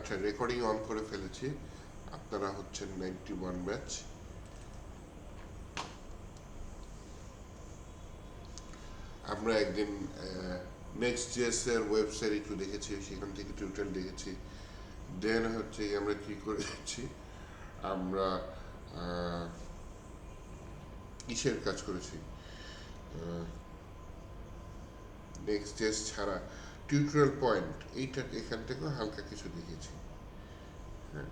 আচ্ছা, recording on করে ফেলেছি। আপনারা হচ্ছেন 91 ব্যাচ। আমরা একদিন নেক্সট জেএস এর ওয়েবসাইট একটু দেখেছি, সেখান থেকে টিউটোরিয়াল দেখেছি। দেন হচ্ছে আমরা কি করেছি, আমরা কিসের কাজ করেছি, নেক্সট জেএস ছাড়া টিউটোরিয়াল পয়েন্ট এইটা এখান থেকেও হালকা কিছু দেখেছি। হ্যাঁ,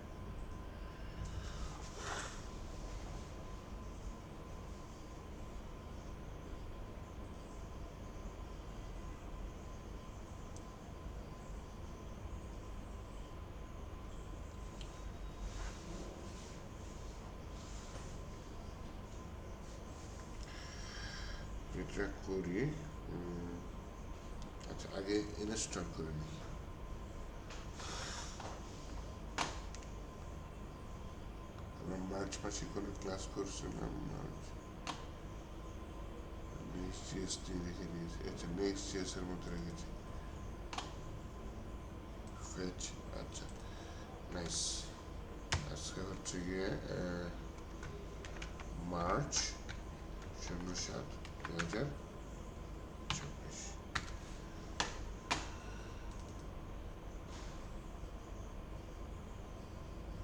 এটা করি। আচ্ছা, আগে ইনস্টল করে নিই। আমরা মার্চ মাসে কোনো ক্লাস করছিলাম, মার্চ নেক্সট জিএস দিয়ে রেখে দিয়েছি। আচ্ছা, নেক্সট জিএস এর মধ্যে রেখেছি ফেচ। আচ্ছা, নাইস। আজকে হচ্ছে গিয়ে মার্চ 07/2024।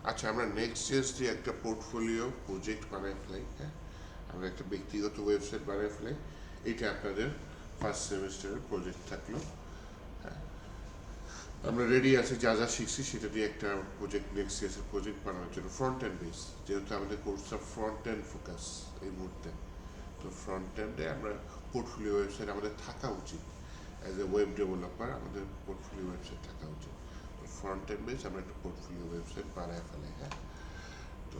আচ্ছা, আমরা নেক্সট জিএস দিয়ে একটা পোর্টফোলিও প্রজেক্ট বানাই ফেলাই। হ্যাঁ, আমরা একটা ব্যক্তিগত ওয়েবসাইট বানাই ফেলাই। এইটা আপনাদের ফার্স্ট সেমিস্টারের প্রজেক্ট থাকলো। হ্যাঁ, আমরা রেডি আছি, যা যা শিখছি সেটা দিয়ে একটা প্রজেক্ট, নেক্সট ইয়ার্সের প্রজেক্ট বানানোর জন্য। ফ্রন্ট এন্ড বেস, যেহেতু আমাদের কোর্সটা ফ্রন্ট এন্ড ফোকাস এই মুহূর্তে, তো ফ্রন্ট এন্ডে আমরা পোর্টফোলিও ওয়েবসাইট আমাদের থাকা উচিত। অ্যাজ এ ওয়েব ডেভেলপার আমাদের পোর্টফোলিও ওয়েবসাইট থাকা উচিত। তো ফ্রন্ট এন্ড বেস আমরা একটা পোর্টফোলিও ওয়েবসাইট বানায় ফেলাই। হ্যাঁ, তো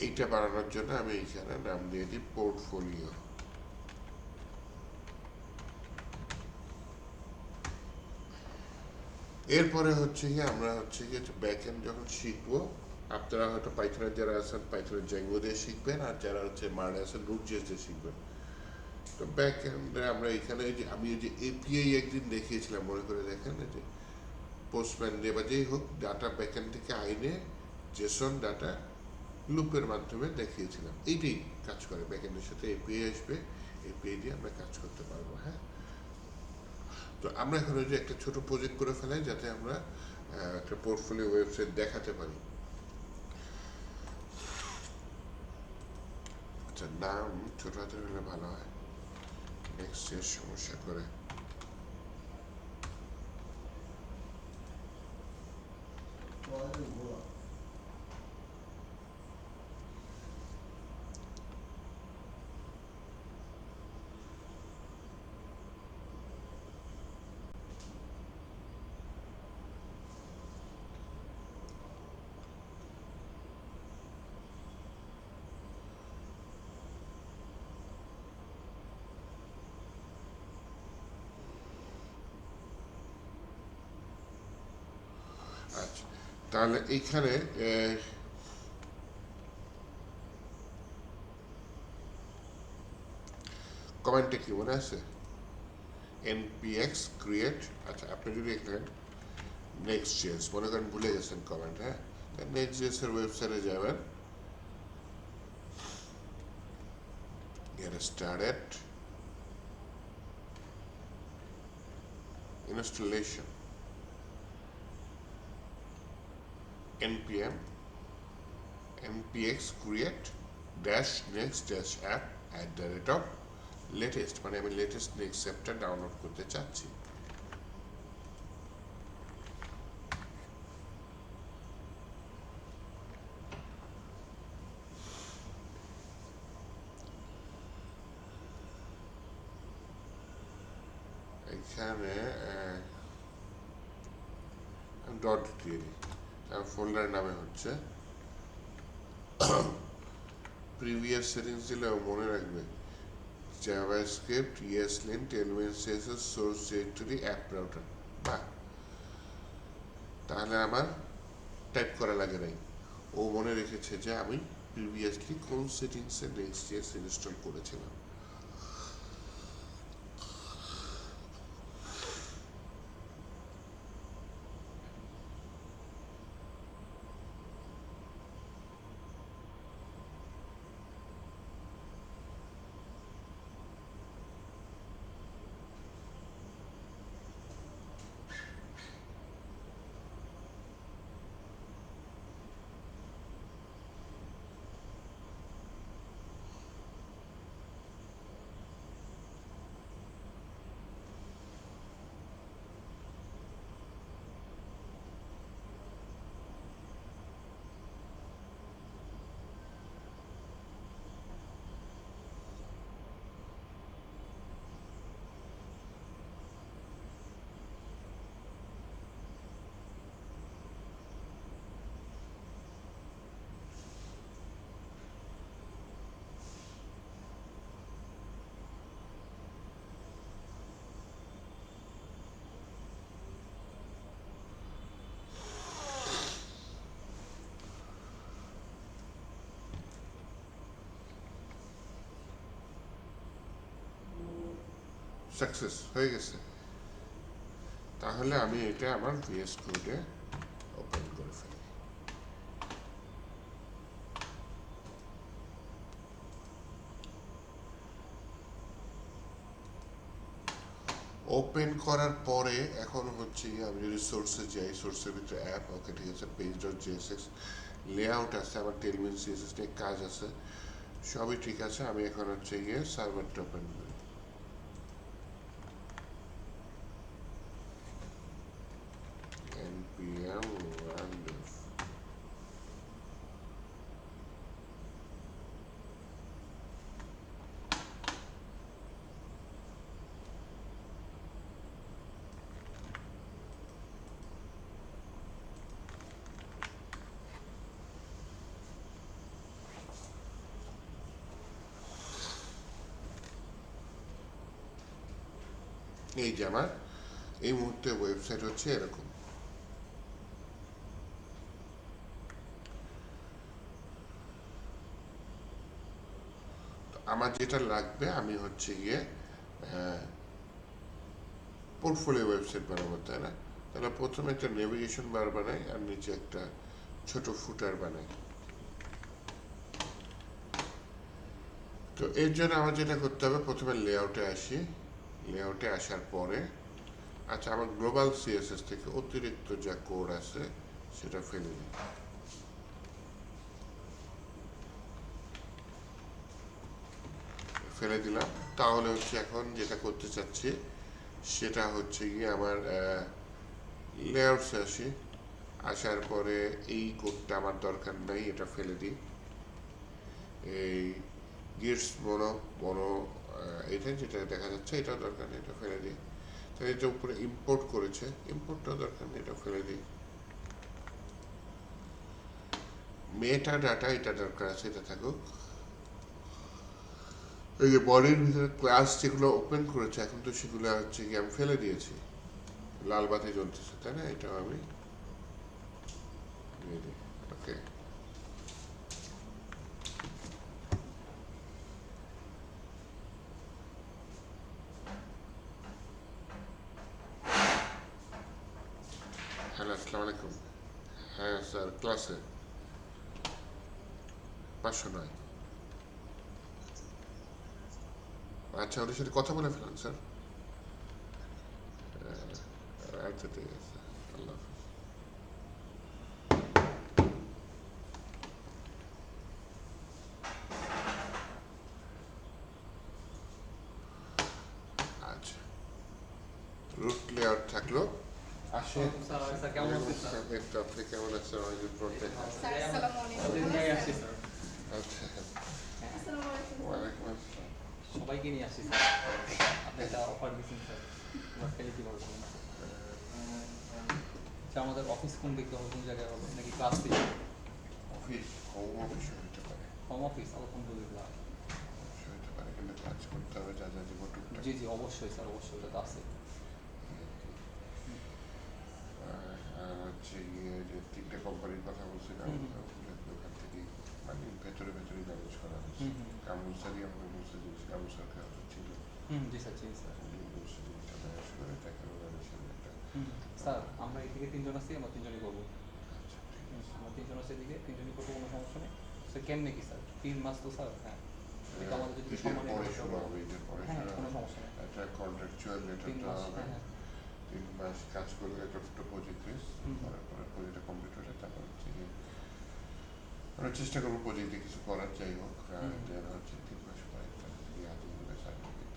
এইটা বানানোর জন্য আমি এইখানে নাম দিয়ে দিই পোর্টফোলিও। এরপরে হচ্ছে গিয়ে আমরা হচ্ছে গিয়ে ব্যাক এন্ড যখন শিখবো, আপনারা হয়তো পাইথনের যারা আছেন পাইথনের জ্যাঙ্গো দিয়ে শিখবেন, আর যারা হচ্ছে মার্ডে আছেন রুটজেস দিয়ে শিখবেন। তো ব্যাক এন্ডে আমরা এখানে যে আমি যে এপিআই একদিন দেখিয়েছিলাম, মনে করে দেখেন, যে পোস্টম্যান দিয়ে বা যেই হোক ডাটা ব্যাক এন্ড থেকে আইনে জেসন ডাটা লুপের মাধ্যমে দেখিয়েছিলাম। এইটাই কাজ করে, ব্যাক এন্ডের সাথে এপিআই আসবে, এপিআই দিয়ে আমরা কাজ করতে পারবো। হ্যাঁ, তো আমরা এখন ওই যে একটা ছোট প্রজেক্ট করে ফেলাই, যাতে আমরা একটা পোর্টফোলিও ওয়েবসাইট দেখাতে পারি। আচ্ছা, নাম ছোট হাতের হলে ভালো হয়, নেক্সট এর সমস্যা করে। আচ্ছা, তাহলে এইখানে কমেন্টে কি মনে আছে, npx create। আচ্ছা, আপনি যদি এখানে নেক্সট জেএস মনে করেন ভুলে গেছেন কমেন্ট, হ্যাঁ, নেক্সট জেএস এর ওয়েবসাইটে যাবেন, get started, installation, npm npx create dash next dash app @ latest, মানে আমি লেটেস্ট নেক্সট অ্যাপটা ডাউনলোড করতে চাচ্ছি। এখানে ডট দিয়ে দিই, ফোল্ডার নামে হচ্ছে প্রিভিয়াস সেটিংস দিলেও মনে রাখবে JavaScript, ESLint, element CSS, source directory, app router. বাহ, তাহলে আমার টাইপ করা লাগে নাই, ও মনে রেখেছে যে আমি প্রিভিয়াসলি কোন সেটিংসে নেক্সট.js ইনস্টল করেছিলাম। সাকসেস হয়ে গেছে। তাহলে আমি এটা আমার ভিএস কোডে ওপেন করে ফেলি। ওপেন করার পরে এখন হচ্ছে আমি যদি সোর্সে যাই, সোর্সের ভিতরে অ্যাপ, ওকে ঠিক আছে, পেজ ডট জিএসএক্স লেআউট আছে, আমার টেলমেন সিএসএস নিয়ে কাজ আছে, সবই ঠিক আছে। আমি এখন হচ্ছে গিয়ে সার্ভারটা ওপেন করি। npm random এই যে আমার এই মুহূর্তে ওয়েবসাইট হচ্ছে এরকম। আমার যেটা লাগবে আমি হচ্ছে গিয়ে পোর্টফোলিও ওয়েবসাইট বানাবো, তাই না? তাহলে প্রথমে একটা নেভিগেশন বার বানাই আর নিচে একটা ছোট ফুটার বানাই। তো এর জন্য আমার যেটা করতে হবে, প্রথমে লেআউটে আসি, লেআউটে আসার পরে আচ্ছা আমার গ্লোবাল সিএসএস থেকে অতিরিক্ত যা কোড আছে সেটা ফেলে দিই। ফেলে দিলাম। তাহলে হচ্ছে এখন যেটা করতে চাচ্ছি সেটা হচ্ছে গিয়ে আমার লেআউটসে আসি, আসার পরে এই কোডটা আমার দরকার নাই, এটা ফেলে দিই। এই গিটস মনো মনো এটা যেটা দেখা যাচ্ছে এটাও দরকার নেই, এটা ফেলে দিই। তাহলে এটা উপরে ইম্পোর্ট করেছে, ইম্পোর্টটাও দরকার নেই, এটা ফেলে দিই। মেটা ডাটা এটা দরকার আছে, এটা থাকুক। এই যে বডির ভিতরে ক্লাস যেগুলো ওপেন করেছে এখন তো সেগুলো হচ্ছে কি আমি ফেলে দিয়েছি, লাল বাতি জ্বলতেছে, তাই না? এটাও আমি দিয়ে দিই। ওকে, হ্যালো আসসালামু আলাইকুম। হ্যাঁ স্যার, ক্লাসে 509। আচ্ছা, ওদের সাথে কথা বলে ফেলান স্যার। আচ্ছা ঠিক আছে, আল্লাহ হাফিজ। আচ্ছা, রুট লেআউট থাকলো। আসেন স্যার কেমন আছেন স্যার? একটু, আপনি কেমন আছেন? অনেকদিন পর দেখা। স্যার আসসালামু আলাইকুম। সবাইকে নিয়ে আসছি স্যার। আচ্ছা, আসসালামু আলাইকুম। ওয়ালাইকুম আসসালাম। সবাইকে নিয়ে আসছি স্যার। আপনি একটা অফার দিচ্ছেন স্যার, এবার পেলে কীভাবে বলুন? আচ্ছা, আমাদের অফিস কোন দিকে হবে, কোন জায়গায় হবে, নাকি ক্লাস দিকে? অফিস, হোম অফিস হইতে পারে, হোম অফিস আলহামদুলিল্লাহ। অফিস হইতে পারে, কিন্তু কাজ করতে হবে যা যা জীবন টুকটাক। জি জি অবশ্যই স্যার, অবশ্যই ওটা তো আছে। আর হচ্ছে গিয়ে যে 3টে কোম্পানির কথা বলছিলাম, ওখান থেকে মানে ভেতরে ভেতরেই ম্যানেজ করা হচ্ছে। কামরুল স্যারই আমাকে বলছে যে কামরুল স্যারকে হয়তো ছিল, জি স্যার, জি স্যার। বলছে জিনিসটা ম্যানেজ করে তাকে ম্যানেজের একটা। স্যার আমরা এদিকে 3জন আছি, আমরা 3জনই করবো। আচ্ছা ঠিক আছে। আমরা 3জন আছি এদিকে, 3জনই করবো, কোনো সমস্যা নেই। স্যার কেমনে কি স্যার? 3 মাস তো স্যার, হ্যাঁ। এটা আমাদের যদি ঈদের সম্মানে পরে করতে শুরু হবে। হবে, ঈদের পরে হ্যাঁ, শুরু কোনো হবে। সমস্যা নেই। একটা কন্ট্রাকচুয়াল লেটার 3 দেওয়া মাস, হবে। হ্যাঁ হ্যাঁ। 3 মাস কাজ করলে একটা ছোটো প্রজেক্ট বেস করার পরে প্রজেক্টটা কমপ্লিট হলে তারপর হচ্ছে গিয়ে আমরা চেষ্টা করবো প্রজেক্টে কিছু করার, যাই হোক। দেন হচ্ছে 3 মাস পরে একটা হাতে দেবে সার্টিফিকেট।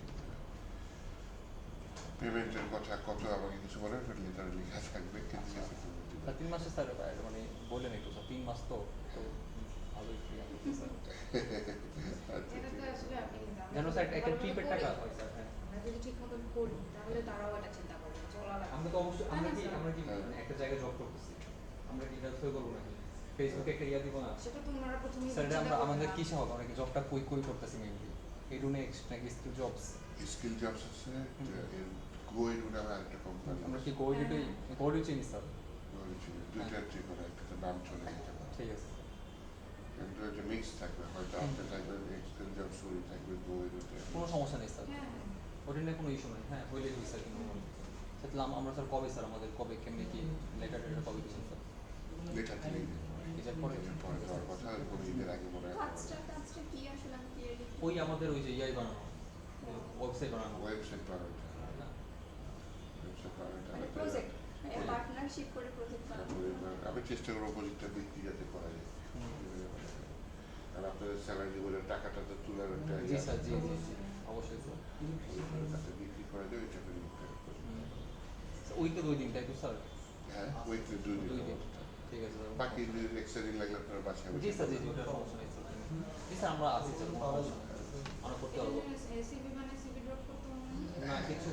পেমেন্টের কথা কত আমাকে কিছু বলেন, লেটারে লেখা থাকবে, কিন্তু স্যার 3 মাসে স্যার মানে বললেন একটু স্যার, 3 মাস তো তো ভালোই ফ্রি আমি স্যার। আচ্ছা এটা ঠিক তো আছে। আসলে আপনি যেন স্যার একটা ট্রিপের টাকা হয় স্যার, হ্যাঁ। আমরা যদি ঠিক মতন করি তাহলে তারাও এটা চিন্তা করবে, চলা লাগবে। আমরা তো অবশ্যই আমরা কি মানে একটা জায়গায় জব করতেছি, আমরা কি এটা সই করবো নাকি? ফেসবুকে একটা ইয়া দিব না সেটা তো ওনারা প্রথমেই স্যার? এটা চিন্তা আমরা করবে আমাদের না। কিসে হবে, আমরা কি জবটা কই কই করতেছি মেইনলি এডু নেক্সট নাকি স্কিল জবস? স্কিল জবস আছে, গোয়েড নামে আরেকটা কোম্পানি, আমরা কি কোডিটই কোডিট চিনি স্যার? দুইটা ট্রি করে, একটা নাম চলে যেতে পারে, ঠিক আছে। কিন্তু এটা মিক্স থাকবে, হয়তো আপনি থাকবেন স্কিল জবস, ওই থাকবে গোয়েড। কোনো সমস্যা নেই স্যার। হ্যাঁ, ওটা নিয়ে কোনো ইস্যু নাই, হ্যাঁ হইলে হই স্যার, কিন্তু সেটা আমরা স্যার কবে স্যার আমাদের কবে কেমনি কি লেটার টেটার কবে দিচ্ছেন স্যার? লেখা দিলেই এটার পরে পরে দেওয়ার কথা, কোনো ঈদের আগে মনে হয় কাজটা কি আসলে আমি ক্লিয়ারলি ওই আমাদের ওই যে ইয়াই বানানো, ওয়েবসাইট বানানো। ওয়েবসাইট বানাতে হবে, হ্যাঁ। ওয়েবসাইট বানাতে মানে হবে। প্রজেক্ট পার্টনারশিপ করে প্রজেক্ট বানাবো। আমি চেষ্টা করবো প্রজেক্টটা বিক্রি যাতে করা যায়, আর আপনাদের স্যালারি বলে টাকাটা তো তোলার একটা জি স্যার, জি জি জি অবশ্যই স্যার। যাতে বিক্রি করা যায় ওইটা করে দিতে হবে। উইকে 2 দিন তাই তো স্যার? হ্যাঁ, উইকলি 2 দিন 2 দিন, অবস্থা। ঠিক আছে স্যার। বাকি যদি এক্সট্রা দিন লাগলে আপনার বাসায় জি স্যার, জি জি ওটা সমস্যা নেই স্যার। জি স্যার আমরা আছি স্যার, কোনো সমস্যা নেই। আমরা করতে পারবো। সিভি মানে সিভি ড্রপ করতে হবে না? না কিছু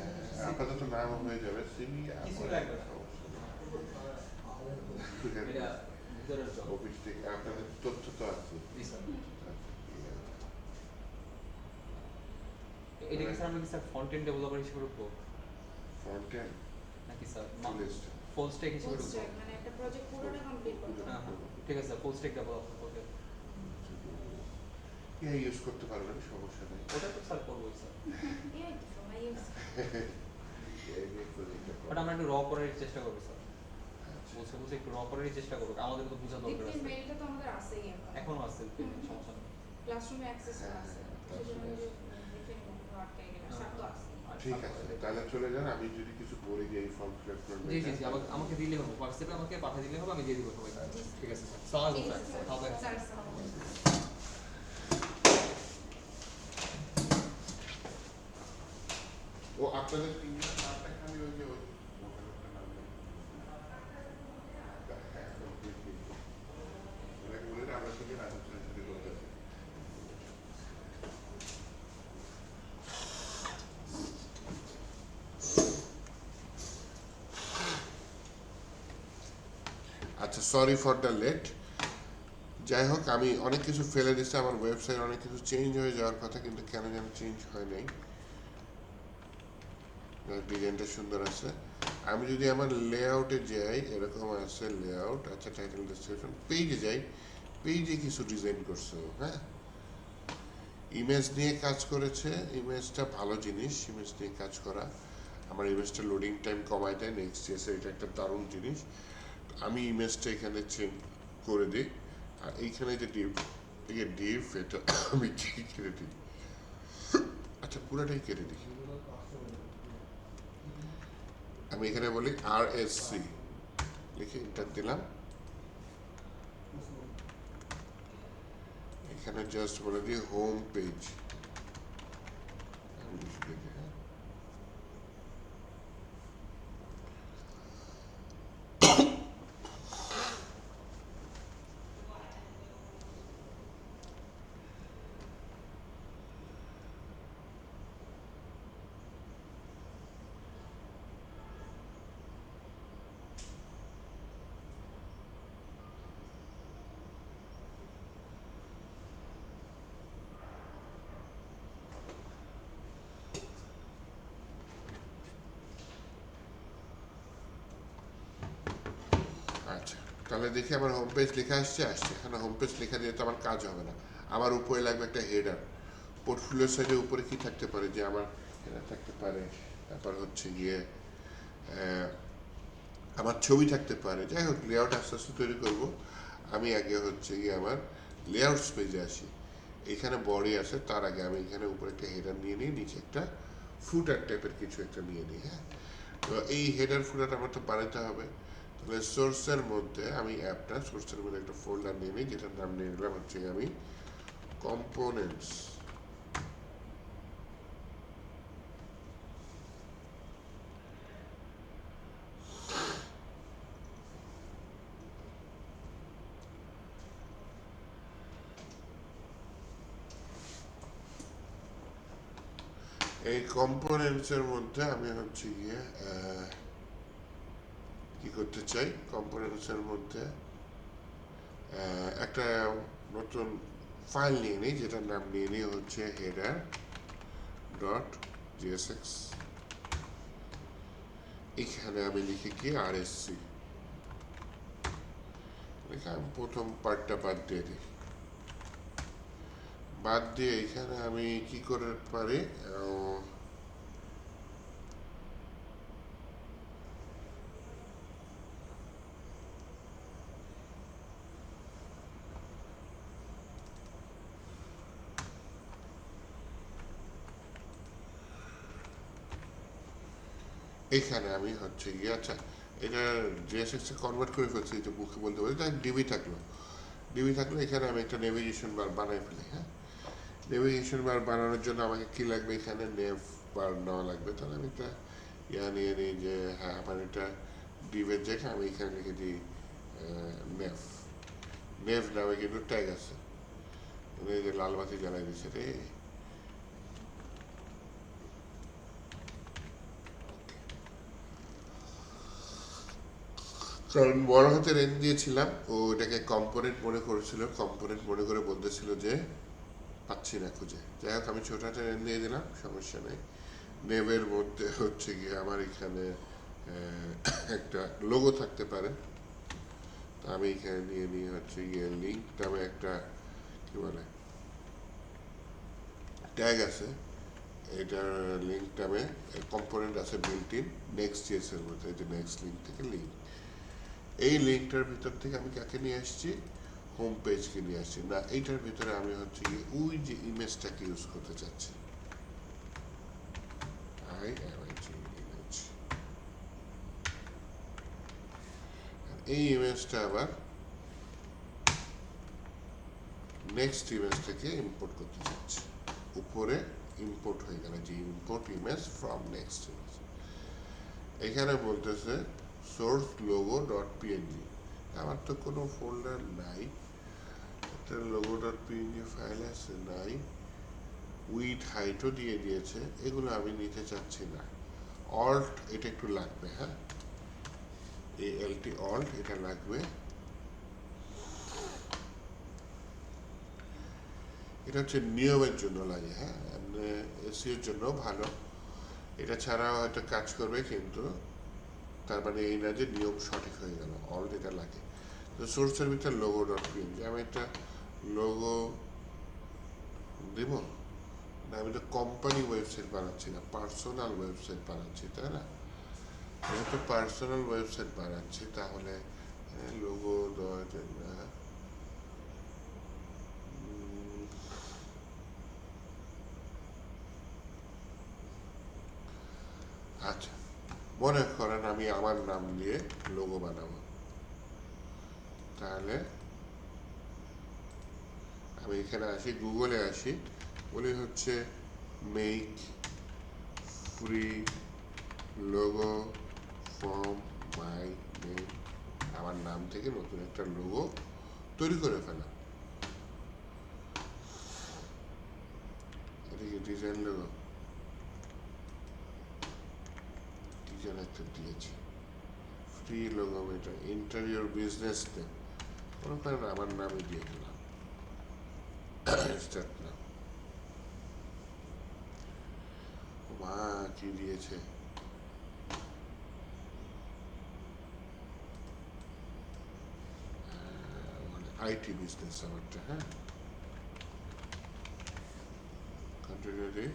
আপাতত নাম হয়ে যাবে সিভি, কিছু লাগবে না। এটা ভিতরের জব। অফিস থেকে আপনাদের তথ্য তো আছে। জি স্যার। এটা কি স্যার আমরা কি স্যার ফ্রন্ট এন্ড ডেভেলপার হিসেবে ঢুকবো ফ্রন্ট এন্ড নাকি স্যার লিস্ট ফুল স্ট্যাক হিসেবে ফুল ঢুকবো? স্ট্যাক মানে একটা প্রজেক্ট পুরোটা কমপ্লিট করতে হবে। হ্যাঁ হ্যাঁ ঠিক আছে স্যার, ফুল স্ট্যাক ডেভেলপার ওকে। ইউজ করতে পারবেন, সমস্যা নেই। ওটা তো স্যার করবোই স্যার। এই তো সবাই ইউজ এই নিয়ে project টা বাট আমরা একটু র করার চেষ্টা করবো স্যার, আচ্ছা। বলছে বলছে একটু র করারই চেষ্টা করবো, আমাদের তো বোঝা দরকার লিঙ্কডইন আছে। মেইলটা তো আমাদের আছেই এখন। এখনো আছে সমস্যা নেই। ক্লাসরুমে অ্যাক্সেস আছে। সেজন্য আমি যে দেখে নিব আটকে গেলে সব তো আছে। আর ঠিক আছে, তাহলে চলে যান। আমি যদি কিছু বলি যে এই ফর্ম ফিল আপ করবেন, জি জি জি আমাকে দিলে হবে, হোয়াটসঅ্যাপে আমাকে পাঠিয়ে দিলে হবে, আমি দিয়ে দিব সবাইকে। ঠিক আছে স্যার, সালাম ঠিক স্যার, আছে স্যার। ভালো থাকবেন। স্যার, আসসালামু আলাইকুম। ও আপনাদের তিনজন নামটা খালি ওই যে মোবাইলটা নাম নেই। হ্যাঁ, ওনাকে বলে আমরা সঙ্গে রাজস্থানের সাথে করতে আছি। আচ্ছা, সরি ফর দ্য লেট। যাই হোক, আমি অনেক কিছু ফেলে দিচ্ছি, আমার ওয়েবসাইট অনেক কিছু চেঞ্জ হয়ে যাওয়ার কথা, কিন্তু কেন যেন চেঞ্জ হয় নাই। ডিজাইনটা সুন্দর আছে। আমি যদি আমার লেআউটে যাই, এরকম আছে লেআউট। আচ্ছা, টাইটেল ডেসক্রিপশন পেজে যাই, পেজে কিছু ডিজাইন করছে ও, হ্যাঁ। ইমেজ নিয়ে কাজ করেছে, ইমেজটা ভালো জিনিস, ইমেজ নিয়ে কাজ করা। আমার ইমেজটা লোডিং টাইম কমায় দেয় নেক্সট জিএসে, এটা একটা দারুণ জিনিস। আমি ইমেজটা এখানে চেঞ্জ করে দিই, আর এইখানে যে ডিভ, এই ডিভ এটা আমি কেটে দিই। আচ্ছা, পুরোটাই কেটে দিই। আমি এখানে বলি RSC, লিখে এন্টার দিলাম। এখানে জাস্ট বলে দিই হোম পেজ। আচ্ছা, তাহলে দেখি আমার হোম পেজ লেখা আসছে। এখানে হোম পেজ লেখা দিয়ে তো আমার কাজ হবে না, আমার উপরে লাগবে একটা হেডার। পোর্টফোলিও সাইডের উপরে কি থাকতে পারে, যে আমার হেডার থাকতে পারে, তারপর হচ্ছে গিয়ে আমার ছবি থাকতে পারে। যাই হোক, লেআউট আস্তে আস্তে তৈরি করবো। আমি আগে হচ্ছে গিয়ে আমার লেআউটস পেজে আসি, এখানে বডি আছে, তার আগে আমি এখানে উপরে একটা হেডার নিয়ে নিই, নিচে একটা ফুটার টাইপের কিছু একটা নিয়ে নিই। হ্যাঁ, তো এই হেডার ফুটার আমার তো বানাতে হবে। তাহলে সোর্সের মধ্যে আমি অ্যাপটা, সোর্সের মধ্যে একটা ফোল্ডার নিয়ে নিই, যেটার নাম নিয়ে নিলাম হচ্ছে আমি কম্পোনেন্টস। এই কম্পোনেন্টসের মধ্যে আমি হচ্ছে গিয়ে কি করতে চাই, কম্পোনেন্টসের মধ্যে একটা নতুন ফাইল নিয়ে নিই, যেটার নাম নিয়ে নিই হচ্ছে হেডার ডট জিএসএক্স। এখানে আমি লিখে কি RSC লিখে আমি প্রথম পার্টটা বাদ দিয়ে দিই। বাদ দিয়ে এখানে আমি কি করে পারি, এইখানে আমি হচ্ছে গিয়ে আচ্ছা এটা জিএসএক্স এ কনভার্ট করে ফেলছি, যে মুখে বলতে পারি তাই ডিবি থাকলো এখানে আমি একটা নেভিগেশন বার বানাই ফেলি। হ্যাঁ, নেভিগেশন বার বানানোর জন্য আমাকে কি লাগবে, এখানে নেভ বার নেওয়া লাগবে। তাহলে আমি একটা নিয়ে নিই যে হ্যাঁ আমার এটা ডিভের জায়গায় আমি এখানে লিখে দিই নেভ। নেভ নামে কিন্তু ট্যাগ আছে, এই যে লাল বাতি জ্বালাই দিচ্ছে রে। কারণ বড় হাতের এন দিয়েছিলাম, ও এটাকে কম্পোনেন্ট মনে করেছিল, কম্পোনেন্ট মনে করে বলতেছিল যে পাচ্ছি না খুঁজে। যাই হোক আমি ছোট হাতের এন দিয়ে দিলাম, সমস্যা নেই। নেভের মধ্যে হচ্ছে গিয়ে আমার এখানে একটা লোগো থাকতে পারে, তো আমি এখানে নিয়ে নিয়ে হচ্ছে গিয়ে লিঙ্ক নামে একটা কি বলে ট্যাগ আছে, এটার লিঙ্ক নামে কম্পোনেন্ট আছে বিল্ট ইন নেক্সট জিএস এর মধ্যে, যে নেক্সট লিঙ্ক থেকে লিঙ্ক। এই লিঙ্কটার ভিতর থেকে আমি কাকে নিয়ে আসছি, হোম পেজকে নিয়ে আসছি না, এইটার ভিতরে আমি হচ্ছে গিয়ে ওই যে ইমেজটাকে ইউজ করতে চাচ্ছি। ইমেজ, এই ইমেজটা আবার নেক্সট ইমেজ থেকে ইম্পোর্ট করতে চাচ্ছি। উপরে ইম্পোর্ট হয়ে গেল, যে import image from next image. এখানে বলতেছে সোর্স লোগো ডট পিএনজি, আমার তো কোনো ফোল্ডার নাই, একটা লোগো ডট পিএনজি ফাইল আছে নাই, উইথ হাইটও দিয়ে দিয়েছে, এগুলো আমি নিতে চাচ্ছি না। অল্ট এটা একটু লাগবে, হ্যাঁ ALT অল্ট এটা লাগবে। এটা হচ্ছে নিয়মের জন্য লাগে, হ্যাঁ এসিওর জন্য ভালো, এটা ছাড়াও হয়তো কাজ করবে, কিন্তু তার মানে এই না যে নিয়ম সঠিক হয়ে গেল, অল্ট এটা লাগে। তো সোর্সের ভিতরে লোগো ডট পিএনজি, আমি একটা লোগো দেব না, আমি তো কোম্পানি ওয়েবসাইট বানাচ্ছি না, পার্সোনাল ওয়েবসাইট বানাচ্ছি, তাই না? যেহেতু পার্সোনাল ওয়েবসাইট বানাচ্ছি তাহলে লোগো দেওয়া যায় না। আচ্ছা, মনে করেন আমি আমার নাম দিয়ে লোগো বানাবো, তাহলে আমি এখানে আসি, গুগলে আসি, বলি হচ্ছে make free logo from my name, আমার নাম থেকে নতুন একটা লোগো তৈরি করে ফেলা। এটা কি ডিজাইন লোগো? ডিজাইন একটা দিয়েছি, ফ্রি লোগো, এটা ইন্টারিয়র বিজনেস নেম, মনে করেন আমার নামই দিয়ে দিলাম, স্টার্ট নাম। মা কি দিয়েছে, আইটি বিজনেস আমারটা, হ্যাঁ কন্টিনিউ দিই।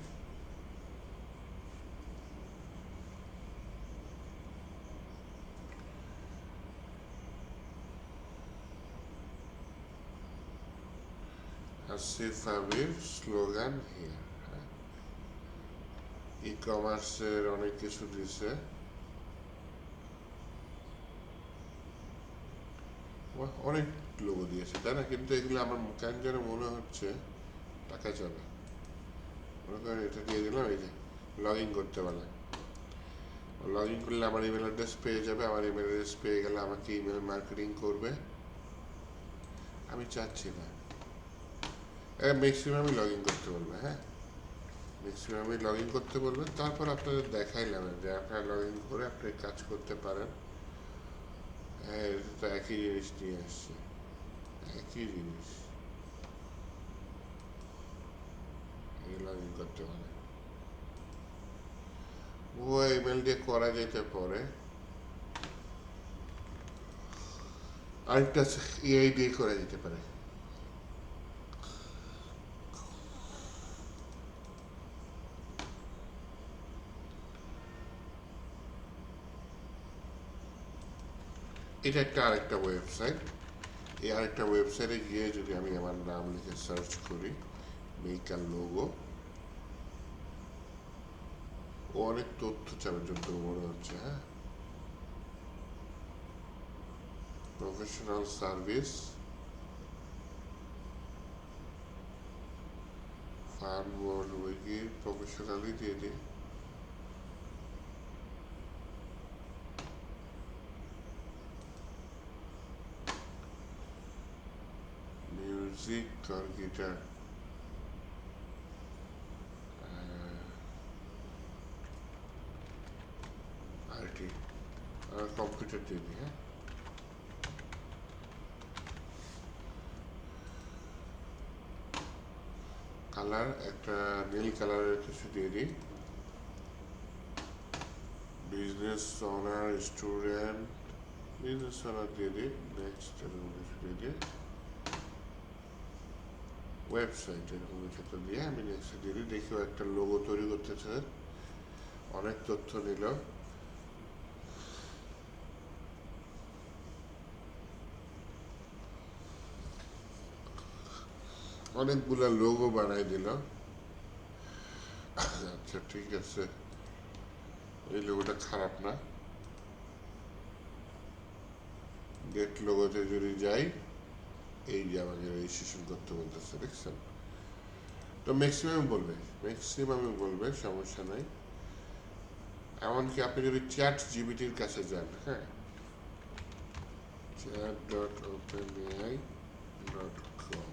আসিফ আবির স্লোগান হিয়ার, ই কমার্সের অনেক কিছু দিছে, অনেক লোগো দিয়েছে, তাই না? কিন্তু এগুলো আমার কেন যেন মনে হচ্ছে টাকা যাবে। মনে করেন এটা দিয়ে দিলাম, এই যে লগ ইন করতে পারলে, লগ ইন করলে আমার ইমেল অ্যাড্রেস পেয়ে যাবে, আমার ইমেল অ্যাড্রেস পেয়ে গেলে আমাকে ইমেল মার্কেটিং করবে, আমি চাচ্ছি না। ম্যাক্সিমামই লগ ইন করতে বলবে, হ্যাঁ ম্যাক্সিমামই লগ ইন করতে বলবে। তারপর আপনাদের দেখাইলাম যে আপনারা লগ ইন করে আপনি কাজ করতে পারেন। হ্যাঁ এটা তো একই জিনিস নিয়ে আসছে, একই জিনিস, লগ ইন করতে পারে, ও ইমেল দিয়ে করা যেতে পারে। আরেকটা এআই দিয়ে করা যেতে পারে। এটা একটা আরেকটা ওয়েবসাইট, এই আরেকটা ওয়েবসাইটে গিয়ে যদি আমি আমার নাম লিখে সার্চ করি মেক আ লোগো, ও অনেক তথ্য চাবে যতটুকু মনে হচ্ছে। হ্যাঁ, professional service, fun world wiki, professionally দিয়ে দিই। মিউজিক আর গিটার, আইটি আর কম্পিউটার দিয়ে দিই। হ্যাঁ, কালার একটা নীল কালারের কিছু দিয়ে দিই। Business owner, student, business owner দিয়ে দিই। নেক্সট এরকম কিছু দিয়ে দিই। ওয়েবসাইট এরকম কিছু একটা দিয়ে আমি নেক্সট দিয়ে দিই। দেখি ও একটা লোগো তৈরি করতেছে, অনেক তথ্য নিল। অনেকগুলা লোগো বানাই দিল। আচ্ছা ঠিক আছে, এই লোগোটা খারাপ না। গেট লোগোতে যদি যাই, এই যে আমাকে রেজিস্ট্রেশন করতে বলতেছে, দেখছেন? তো ম্যাক্সিমামই বলবে, সমস্যা নাই। এমনকি আপনি যদি চ্যাট জিবিটির কাছে যান, হ্যাঁ, chat.openai.com,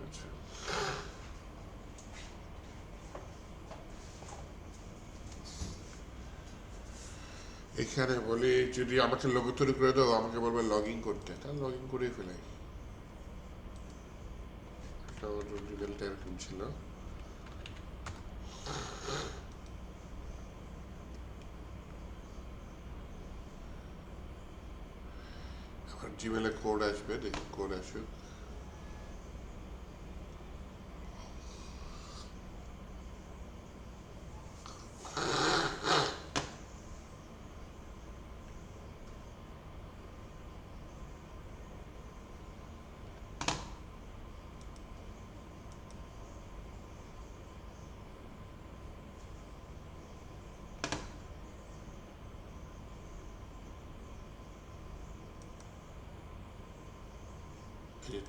আচ্ছা এখানে বলি যদি আমাকে লোগো তৈরি করে দাও, আমাকে বলবে লগ ইন করতে, তাহলে লগ ইন করেই ফেলাই। রিজাল্টটা এরকম ছিল। আবার জিমেলে কোড আসবে, দেখি কোড আসুক।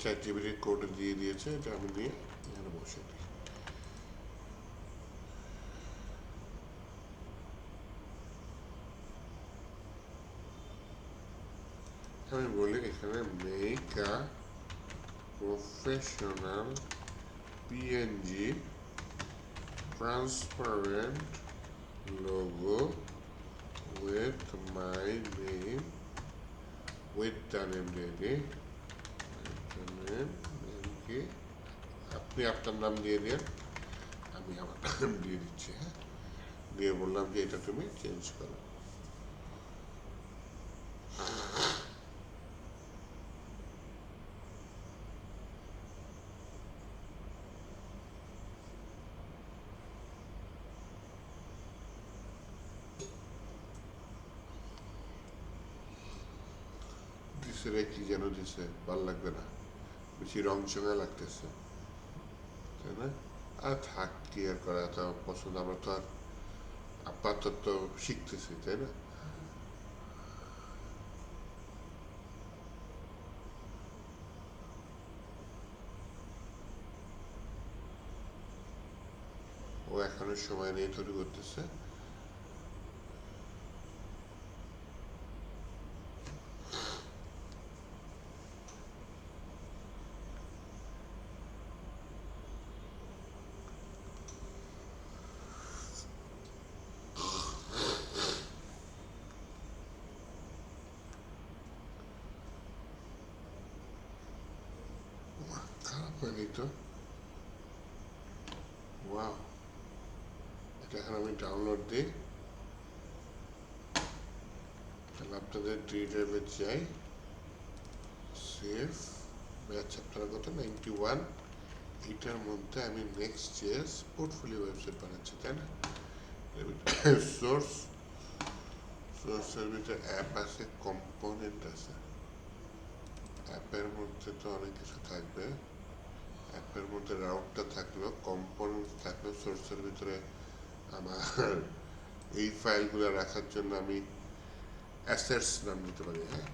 চ্যাট জিবিটির কোড দিয়ে দিয়েছে, এটা আমি নিয়ে এখানে বসে দিই। আমি বলি এখানে make a professional PNG transparent logo with my name, with the name দিয়ে দিই। কি আপনি আপনার নাম দিয়ে দেন, আমি আমার নাম দিয়ে দিচ্ছি। হ্যাঁ, দিয়ে বললাম যে এটা তুমি চেঞ্জ করো। দিছে রে, কি যেন দিছে, ভাল লাগবে না, বেশি রং চঙা লাগতেছে, তাই না? আর থাক, কি আর করা, তো পছন্দ, আমরা তো আর আপাতত শিখতেছি, তাই না? ও এখনো সময় নিয়ে তৈরি করতেছে। খারাপ হয়নি তো। ওয়াও, এটা এখন আমি ডাউনলোড দিই। আপনাদের ডি ড্রাইভে যাই, সেভ ব্যাচ চ্যাপ্টার কত 91, এটার মধ্যে আমি নেক্সট জেএস পোর্টফোলিও ওয়েবসাইট বানাচ্ছি, তাই না? সোর্সের ভিতরে অ্যাপ আছে, কম্পোনেন্ট আছে। অ্যাপের মধ্যে তো অনেক কিছু থাকবে, অ্যাপের মধ্যে রাউটটা থাকলো, কম্পোনেন্ট থাকলো, সোর্সের ভিতরে আমার এই ফাইলগুলো রাখার জন্য আমি অ্যাসেটস নাম দিতে পারি। হ্যাঁ,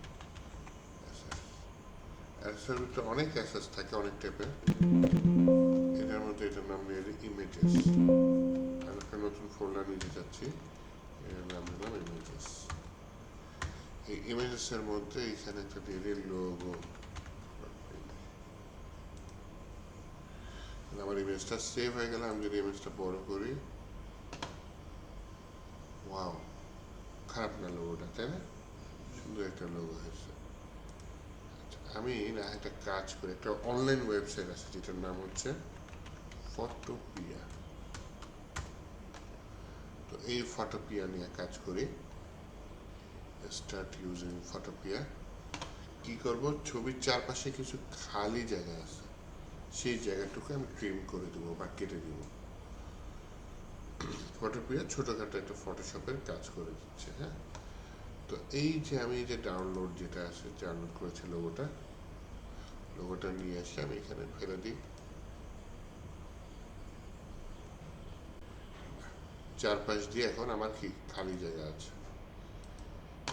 অ্যাসেটসের ভিতরে অনেক অ্যাসেটস থাকে, অনেক টাইপের। এটার মধ্যে এটার নাম নিয়ে ইমেজেস। আমি একটা নতুন ফোল্ডার নিতে চাচ্ছি, এর নাম দিলাম ইমেজেস। এই ইমেজেসের মধ্যে এখানে একটা দিয়ে লোগো। আমার ইমেজটা সেভ হয়ে গেল। আমি যদি ইমেজটা বড় করি, ওয়াও, খারাপ না লোগোটা, তাই না? সুন্দর একটা লোগো হয়েছে। আমি না একটা কাজ করি, একটা অনলাইন ওয়েবসাইট আছে যেটার নাম হচ্ছে ফটোপিয়া। তো এই ফটোপিয়া নিয়ে কাজ করি, স্টার্ট ইউজিং ফটোপিয়া। কি করব, ছবির চারপাশে কিছু খালি জায়গা আছে, সেই জায়গাটুকু আমি ট্রিম করে দেবো বা কেটে দেবো। ফটোপিয়া ছোটোখাটো একটা ফটোশপের কাজ করে দিচ্ছে। হ্যাঁ, তো এই যে আমি যে ডাউনলোড যেটা আছে, ডাউনলোড করেছি লোগোটা নিয়ে এসে আমি এখানে ফেলে দিই। চারপাশ দিয়ে এখন আমার কি খালি জায়গা আছে।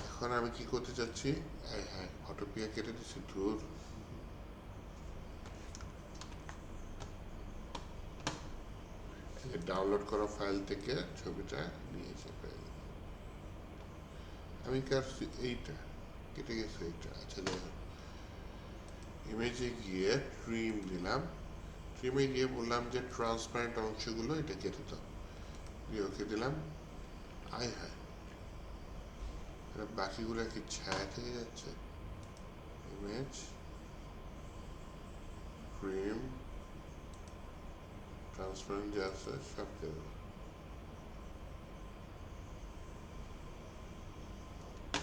এখন আমি কি করতে চাচ্ছি, হ্যাঁ ফটোপিয়া কেটে দিচ্ছি, দূর। ডাউনলোড করা ফাইল থেকে ছবিটা নিয়ে এসে ফেলে আমি কাটছি, এইটা কেটে গেছে এইটা। আচ্ছা, যাই হোক, ইমেজে গিয়ে ট্রিম দিলাম। ট্রিমে গিয়ে বললাম যে ট্রান্সপারেন্ট অংশগুলো এটা কেটে দাও, দিয়ে ওকে দিলাম। আয় হায়, বাকিগুলো কি ছায়া থেকে যাচ্ছে? ইমেজ, ট্রিম, ট্রান্সপারেন্ট যে আছে সব দেব।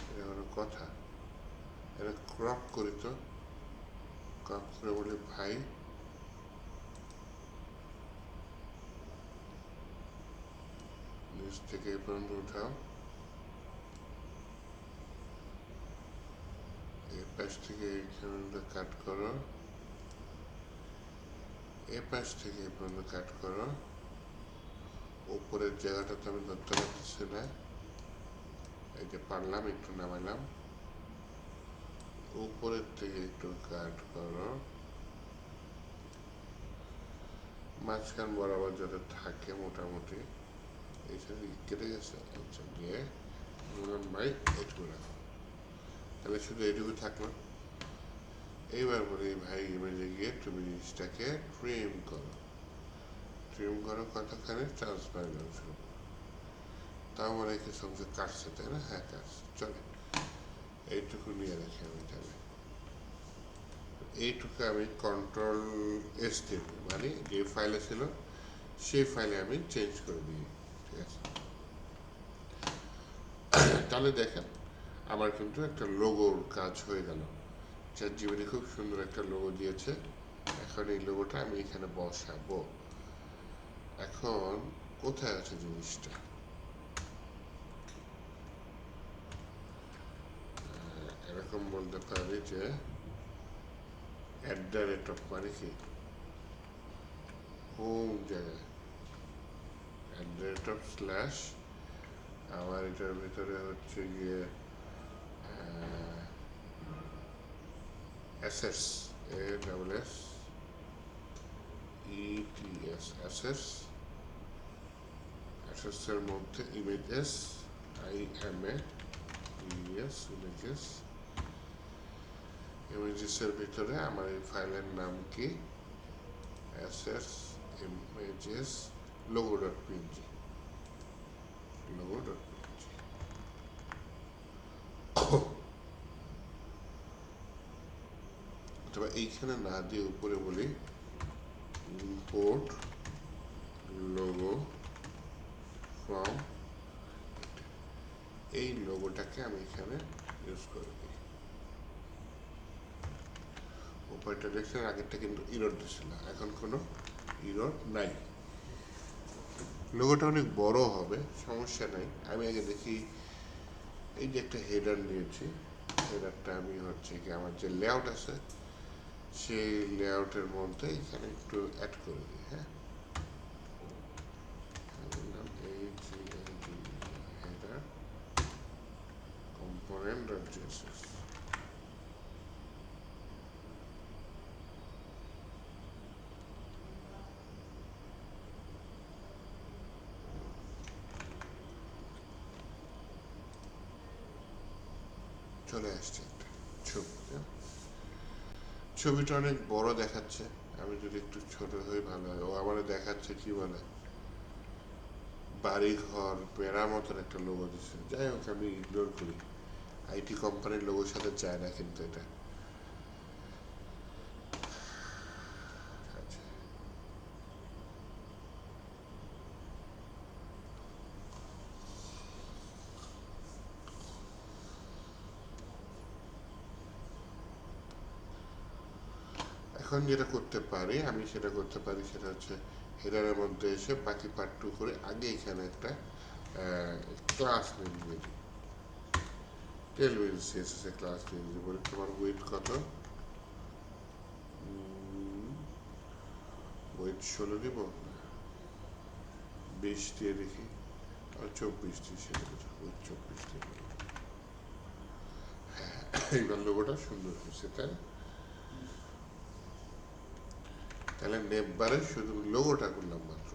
এটা কোনো কথা? এটা ক্রপ করি তো, ক্রপ করে বলি ভাই নিচ থেকে এই পর্যন্ত উঠাও, এই পাশ থেকে এইখানে কাট করো, এই পাশ থেকে এই পর্যন্ত কাট করো। উপরের জায়গাটা তো আমি ধরতে পারতেছি না, এই যে পারলাম, একটু নামাইলাম। উপরের থেকে একটু কাট করো, মাঝখান বরাবর যাতে থাকে মোটামুটি। এইখানে কেটে গেছে, আচ্ছা, দিয়ে ভাই এইটুকু রাখো, তাহলে শুধু এইটুকু থাকলো। এইবার বলি ভাই ইমেজে গিয়ে তুমি জিনিসটাকে ট্রিম করো। ট্রিম করো কতখানি? ট্রান্সপারেন্ট অংশ। তাও মনে হয় কিছু অংশ কাটছে, তাই না? হ্যাঁ, কাটছে, চলে। এইটুকু নিয়ে রাখি আমি তাহলে। এইটুকু আমি কন্ট্রোল এস দিব, মানে যে ফাইলে ছিল সেই ফাইলে আমি চেঞ্জ করে দিই। ঠিক আছে, তাহলে দেখেন আমার কিন্তু একটা লোগোর কাজ হয়ে গেল। চ্যাটজিপিটি খুব সুন্দর একটা লোগো দিয়েছে। এখন এই লোগোটা আমি এখানে বসাবো। এখন কোথায় আছে জিনিসটা? এরকম বলতে পারি যে @ মানে কি হোম জায়গায়, @ আমার এটার ভিতরে হচ্ছে গিয়ে অ্যাসেটস, ASS ETS, অ্যাসেটস। অ্যাসেটসের মধ্যে ইমেজেস, IMAGES, ইমেজেস। ইমেজেসের ভিতরে আমার এই ফাইলের নাম কি? Assets images logo.png, logo.png। অথবা এইখানে না দিয়ে উপরে বলি ইম্পোর্ট লোগো ফ্রম। এই লোগোটাকে আমি এখানে ইউজ করে দিই। উপরটা দেখছেন, আগেরটা কিন্তু ইরোড দিছিল, এখন কোনো ইরোড নাই। লোগোটা অনেক বড় হবে, সমস্যা নাই। আমি আগে দেখি, এই যে একটা হেডার নিয়েছি, হেডারটা আমি হচ্ছে কি আমার যে লেআউট আছে সেই লেআউটের মধ্যে এখানে একটু অ্যাড করে দিই। হ্যাঁ, হেডার কম্পোনেন্ট ডট জিএসএস। চলে আসছে একটা ছবি। ছবিটা অনেক বড় দেখাচ্ছে, আমি যদি একটু ছোট হই ভালো হয়। ও আমার দেখাচ্ছে কি বলে বাড়ি ঘর মেরামতের একটা লোগো দিচ্ছে। যাই হোক, আমি ইগনোর করি, আইটি কোম্পানির লোগোর সাথে যায় না কিন্তু এটা। আচ্ছা, এখন যেটা করতে পারি আমি, সেটা করতে পারি, সেটা হচ্ছে হেডারের মধ্যে এসে বাকি পার্ট টু করে আগে এখানে একটা ক্লাস নেম দিয়ে দিই। টেলউইল সিএসএস এ ক্লাস নিয়ে দিই, বলি তোমার ওয়েট কত, ওয়েট 16 দিব, 20 দিয়ে দেখি, আর 24 দিয়ে, সেটা ওয়েট 24 দিয়ে। এইবার লোগোটা সুন্দর হয়েছে, তাই? তাহলে নেমবারে শুধু লোগোটা করলাম মাত্র।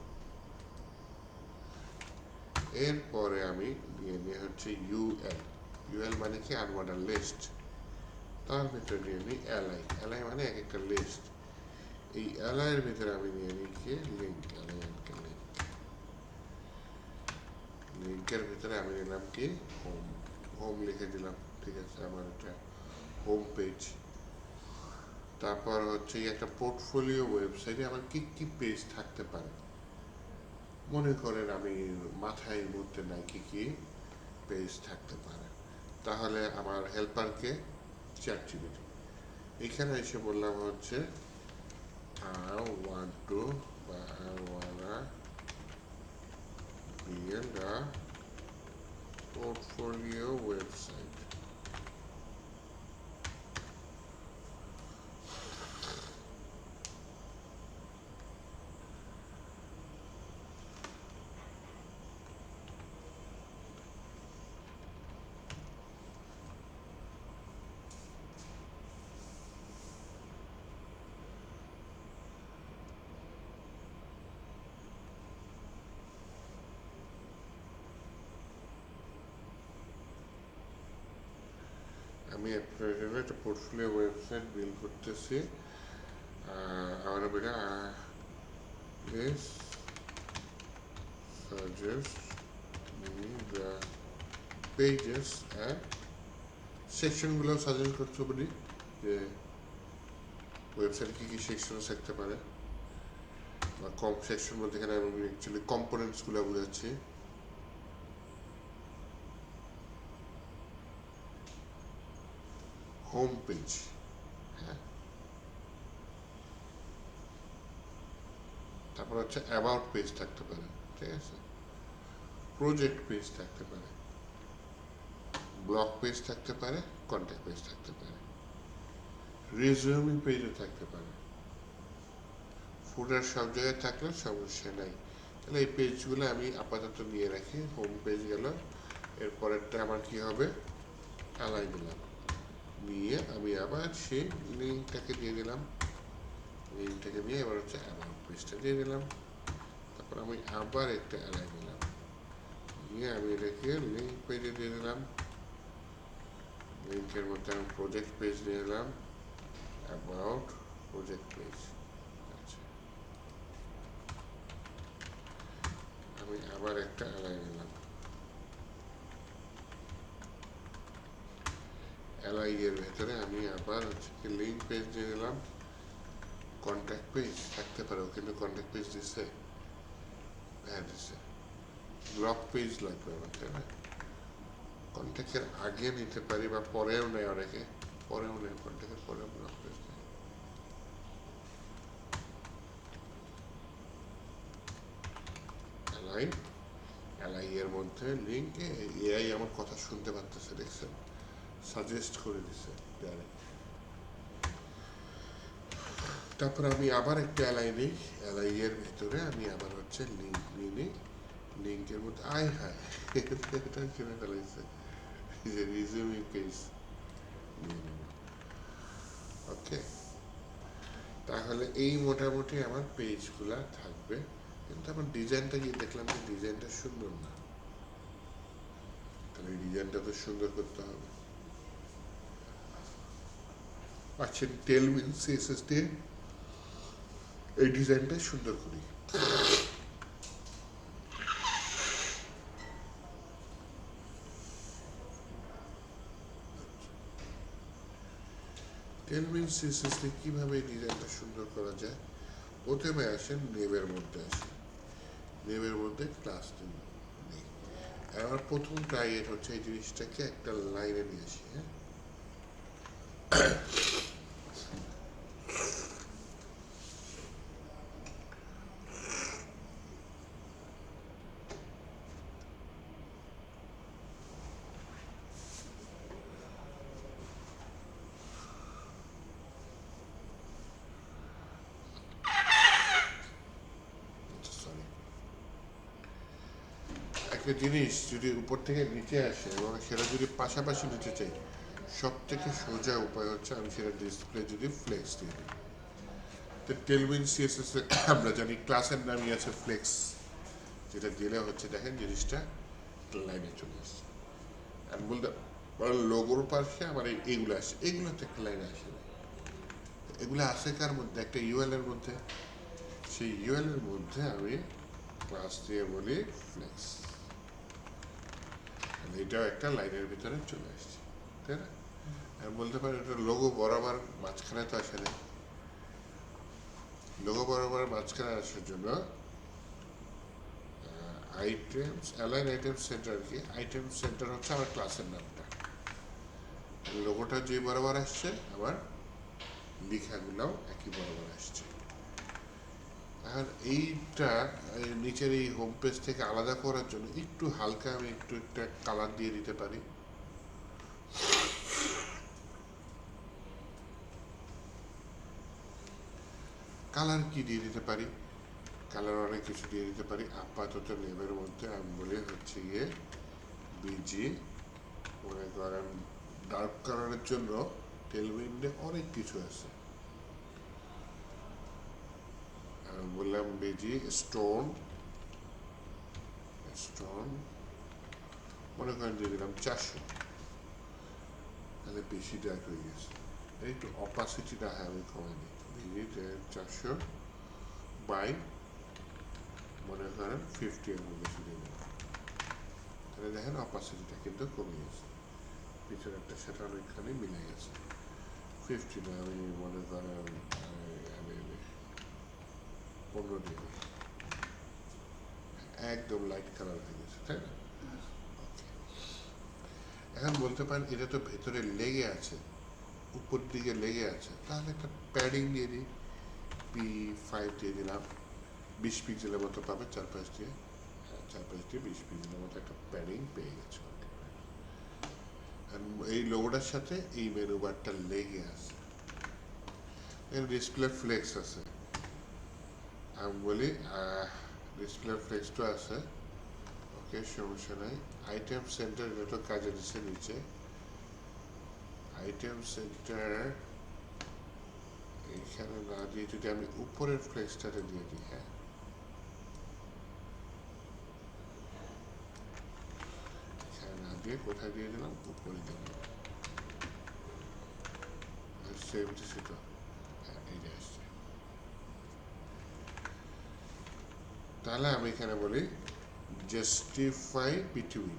এরপরে আমি নিয়ে হচ্ছে ইউএল। ইউএল মানে কি আনঅর্ডার লিস্ট। তার ভিতরে নিয়ে নিই এলআই। এলআই মানে এক একটা লিস্ট। এই এলআই এর ভিতরে আমি নিয়ে নিই কি লিঙ্ক। এলআই লিঙ্ক, লিঙ্কের ভিতরে আমি নিলাম কি হোম। হোম লিখে দিলাম, ঠিক আছে, আমার এটা হোম পেজ। তারপর হচ্ছে একটা পোর্টফোলিও ওয়েবসাইটে আমার কি কি পেজ থাকতে পারে। মনে করেন আমি মাথায় মধ্যে নাই কি কি পেজ থাকতে পারে, তাহলে আমার হেল্পারকে চ্যাটজিপিটি। এখানে এসে বললাম হচ্ছে I want to, বা I wanna build a portfolio website. আমি আপনার জন্য একটা পোর্টফোলিও ওয়েবসাইট বিল্ড করতেছি। আমার বেটা please suggest me the pages and সেকশনগুলো সাজেস্ট করতে পারি, যে ওয়েবসাইটে কী কী সেকশন থাকতে পারে, বা কম সেকশন বলতে এখানে আমি অ্যাকচুয়ালি কম্পোনেন্টসগুলো বোঝাচ্ছি। হোম পেজ, হ্যাঁ, তারপর হচ্ছে অ্যাবাউট পেজ থাকতে পারে, ঠিক আছে, প্রজেক্ট পেজ থাকতে পারে, ব্লগ পেজ থাকতে পারে, কন্ট্যাক্ট পেজ থাকতে পারে, রিজিউমিং পেজও থাকতে পারে। ফুটার সব জায়গায় থাকলে সমস্যা নাই। তাহলে এই পেজগুলো আমি আপাতত নিয়ে রাখি। হোম পেজ গেল, এরপরেরটা আমার কি হবে, অ্যালাই দিলাম, নিয়ে আমি আবার সেই লিঙ্কটাকে দিয়ে দিলাম। লিঙ্কটাকে নিয়ে এবার হচ্ছে অ্যাবাউট পেজটা দিয়ে দিলাম। তারপর আমি আবার একটা অ্যালাই দিলাম, নিয়ে আমি এটাকে লিঙ্ক পেজে দিয়ে দিলাম। লিঙ্কের মধ্যে আমি প্রজেক্ট পেজ দিয়ে দিলাম, অ্যাবাউট প্রজেক্ট পেজ। আচ্ছা, আমি আবার একটা অ্যালাই দিলাম, অ্যালাই এর ভেতরে আমি আবার হচ্ছে লিঙ্ক পেজ দিয়ে দিলাম। কন্ট্যাক্ট পেজ থাকতে পারে, ও কিন্তু কন্ট্যাক্ট পেজ দিচ্ছে, হ্যাঁ দিচ্ছে। ব্লগ পেজ লাগবে আমার, তাই না? কন্ট্যাক্টের আগে নিতে পারি বা পরেও নেয় অনেকে, পরেও নেয় কন্ট্যাক্টের পরেও ব্লক পেজ নেয়। অ্যালাইন, অ্যালাই এর মধ্যে লিঙ্ক, এআই আমার কথা শুনতে পারতেছে, দেখছেন, সাজেস্ট করে দিছে ডাইরেক্ট। তারপর আমি আবার একটা অ্যালাই নিই, অ্যালাই এর ভিতরে আমি আবার হচ্ছে লিঙ্ক নিয়ে নিই, লিঙ্কের মধ্যে আয় হায় এটা কিনে ফেলাইছে, যে রিজিউমিং পেজ নিয়ে নেব। ওকে, তাহলে এই মোটামুটি আমার পেজগুলা থাকবে, কিন্তু আমার ডিজাইনটা গিয়ে দেখলাম যে ডিজাইনটা সুন্দর না, তাহলে এই ডিজাইনটা তো সুন্দর করতে হবে। আচ্ছা, টেলউইন সিএসএস দিয়ে এই ডিজাইনটা সুন্দর করি। টেলউইন সিএসএস দিয়ে কীভাবে এই ডিজাইনটা সুন্দর করা যায়? প্রথমে আসেন নেবের মধ্যে, আসেন নেবের মধ্যে ক্লাস নেই। আমার প্রথম টার্গেট হচ্ছে এই জিনিসটাকে একটা লাইনে নিয়ে আসি। হ্যাঁ, সরি, একটা জিনিস যদি উপর থেকে নিচে আসে এবং সেটা যদি পাশাপাশি নিতে চাই, সব থেকে সোজা উপায় হচ্ছে আমি সেটা ডিসপ্লে যদি ফ্লেক্স দিয়ে দিই। তো টেলউইন সিএসএস আমরা জানি ক্লাসের নামই আছে ফ্লেক্স, যেটা দিলে হচ্ছে দেখেন জিনিসটা লাইনে চলে আসছে। আর বলতে লোগোর পাশে আমার এইগুলো আসছে, এইগুলো তো একটা লাইনে আসে না। এগুলো আসে কার মধ্যে? একটা ইউএল এর মধ্যে। সেই ইউএল এর মধ্যে আমি ক্লাস দিয়ে বলি ফ্লেক্স, এটাও একটা লাইনের ভিতরে চলে আসছে, তাই না? আর বলতে পারি এটা লোগো বরাবর মাঝখানে তো আসে না, লোগো বরাবর মাঝখানে আসার জন্য আইটেমস, অ্যালাইন আইটেম সেন্টার, কি আইটেম সেন্টার হচ্ছে আমার ক্লাসের নামটা, লোগোটা যে বরাবর আসছে আমার লেখাগুলোও একই বরাবর আসছে। আর এইটা নিচের এই হোম পেজ থেকে আলাদা করার জন্য একটু হালকা আমি একটু একটা কালার দিয়ে দিতে পারি। কালার কি দিয়ে দিতে পারি? কালার অনেক কিছু দিয়ে দিতে পারি। আপাতত নেমের মধ্যে আমি বলি হচ্ছে গিয়ে বিজি, মনে করেন ডার্ক কালারের জন্য টেলউইন্ডে অনেক কিছু আছে, আমি বললাম বিজি স্টোন, স্টোন মনে করেন দিয়ে দিলাম 400, তাহলে বেশি ডার্ক হয়ে গেছে, একটু অপাসিটিটা আমি কমাই দিই, বিজি 400 বাই মনে করেন 50 এর মধ্যে দিয়ে দেবেন, তাহলে দেখেন অপাসিটিটা কিন্তু কমে গেছে, পিছনেরটা সেটা অনেকখানি মিলে গেছে। 50 না, আমি মনে করেন 15 দিয়ে দিই, একদম লাইট কালার হয়ে গেছে, তাই না? এখন বলতে পারেন এটা তো ভেতরে লেগে আছে, উপর দিকে লেগে আছে, তাহলে একটা প্যাডিং দিয়ে দিই, P5 দিয়ে দিলাম, 20 পিক্সেলের মতো পাবে চারপাশ দিয়ে, চারপাশ দিয়ে 20 পিক্সেলের মতো একটা প্যাডিং পেয়ে গেছে। এই লোগোটার সাথে এই মেনু বারটা লেগে আছে, এর ডিসপ্লে ফ্লেক্স আছে, আমি বলি ডিসপ্লে ফ্লেক্সটা আছে, ওকে সমস্যা নাই। আইটেম সেন্টার এটা কাজে দিচ্ছে নিচে, আইটেম সেন্টার এখানে না দিয়ে যদি আমি উপরের ফ্লেক্সটাতে দিয়ে দিই, হ্যাঁ এখানে না দিয়ে কোথায় দিয়ে দিলাম? উপরে দিলাম, সেভ দিচ্ছি তো, হ্যাঁ এই যে আসছে। তাহলে আমি এখানে বলি জাস্টিফাই বিটুইন,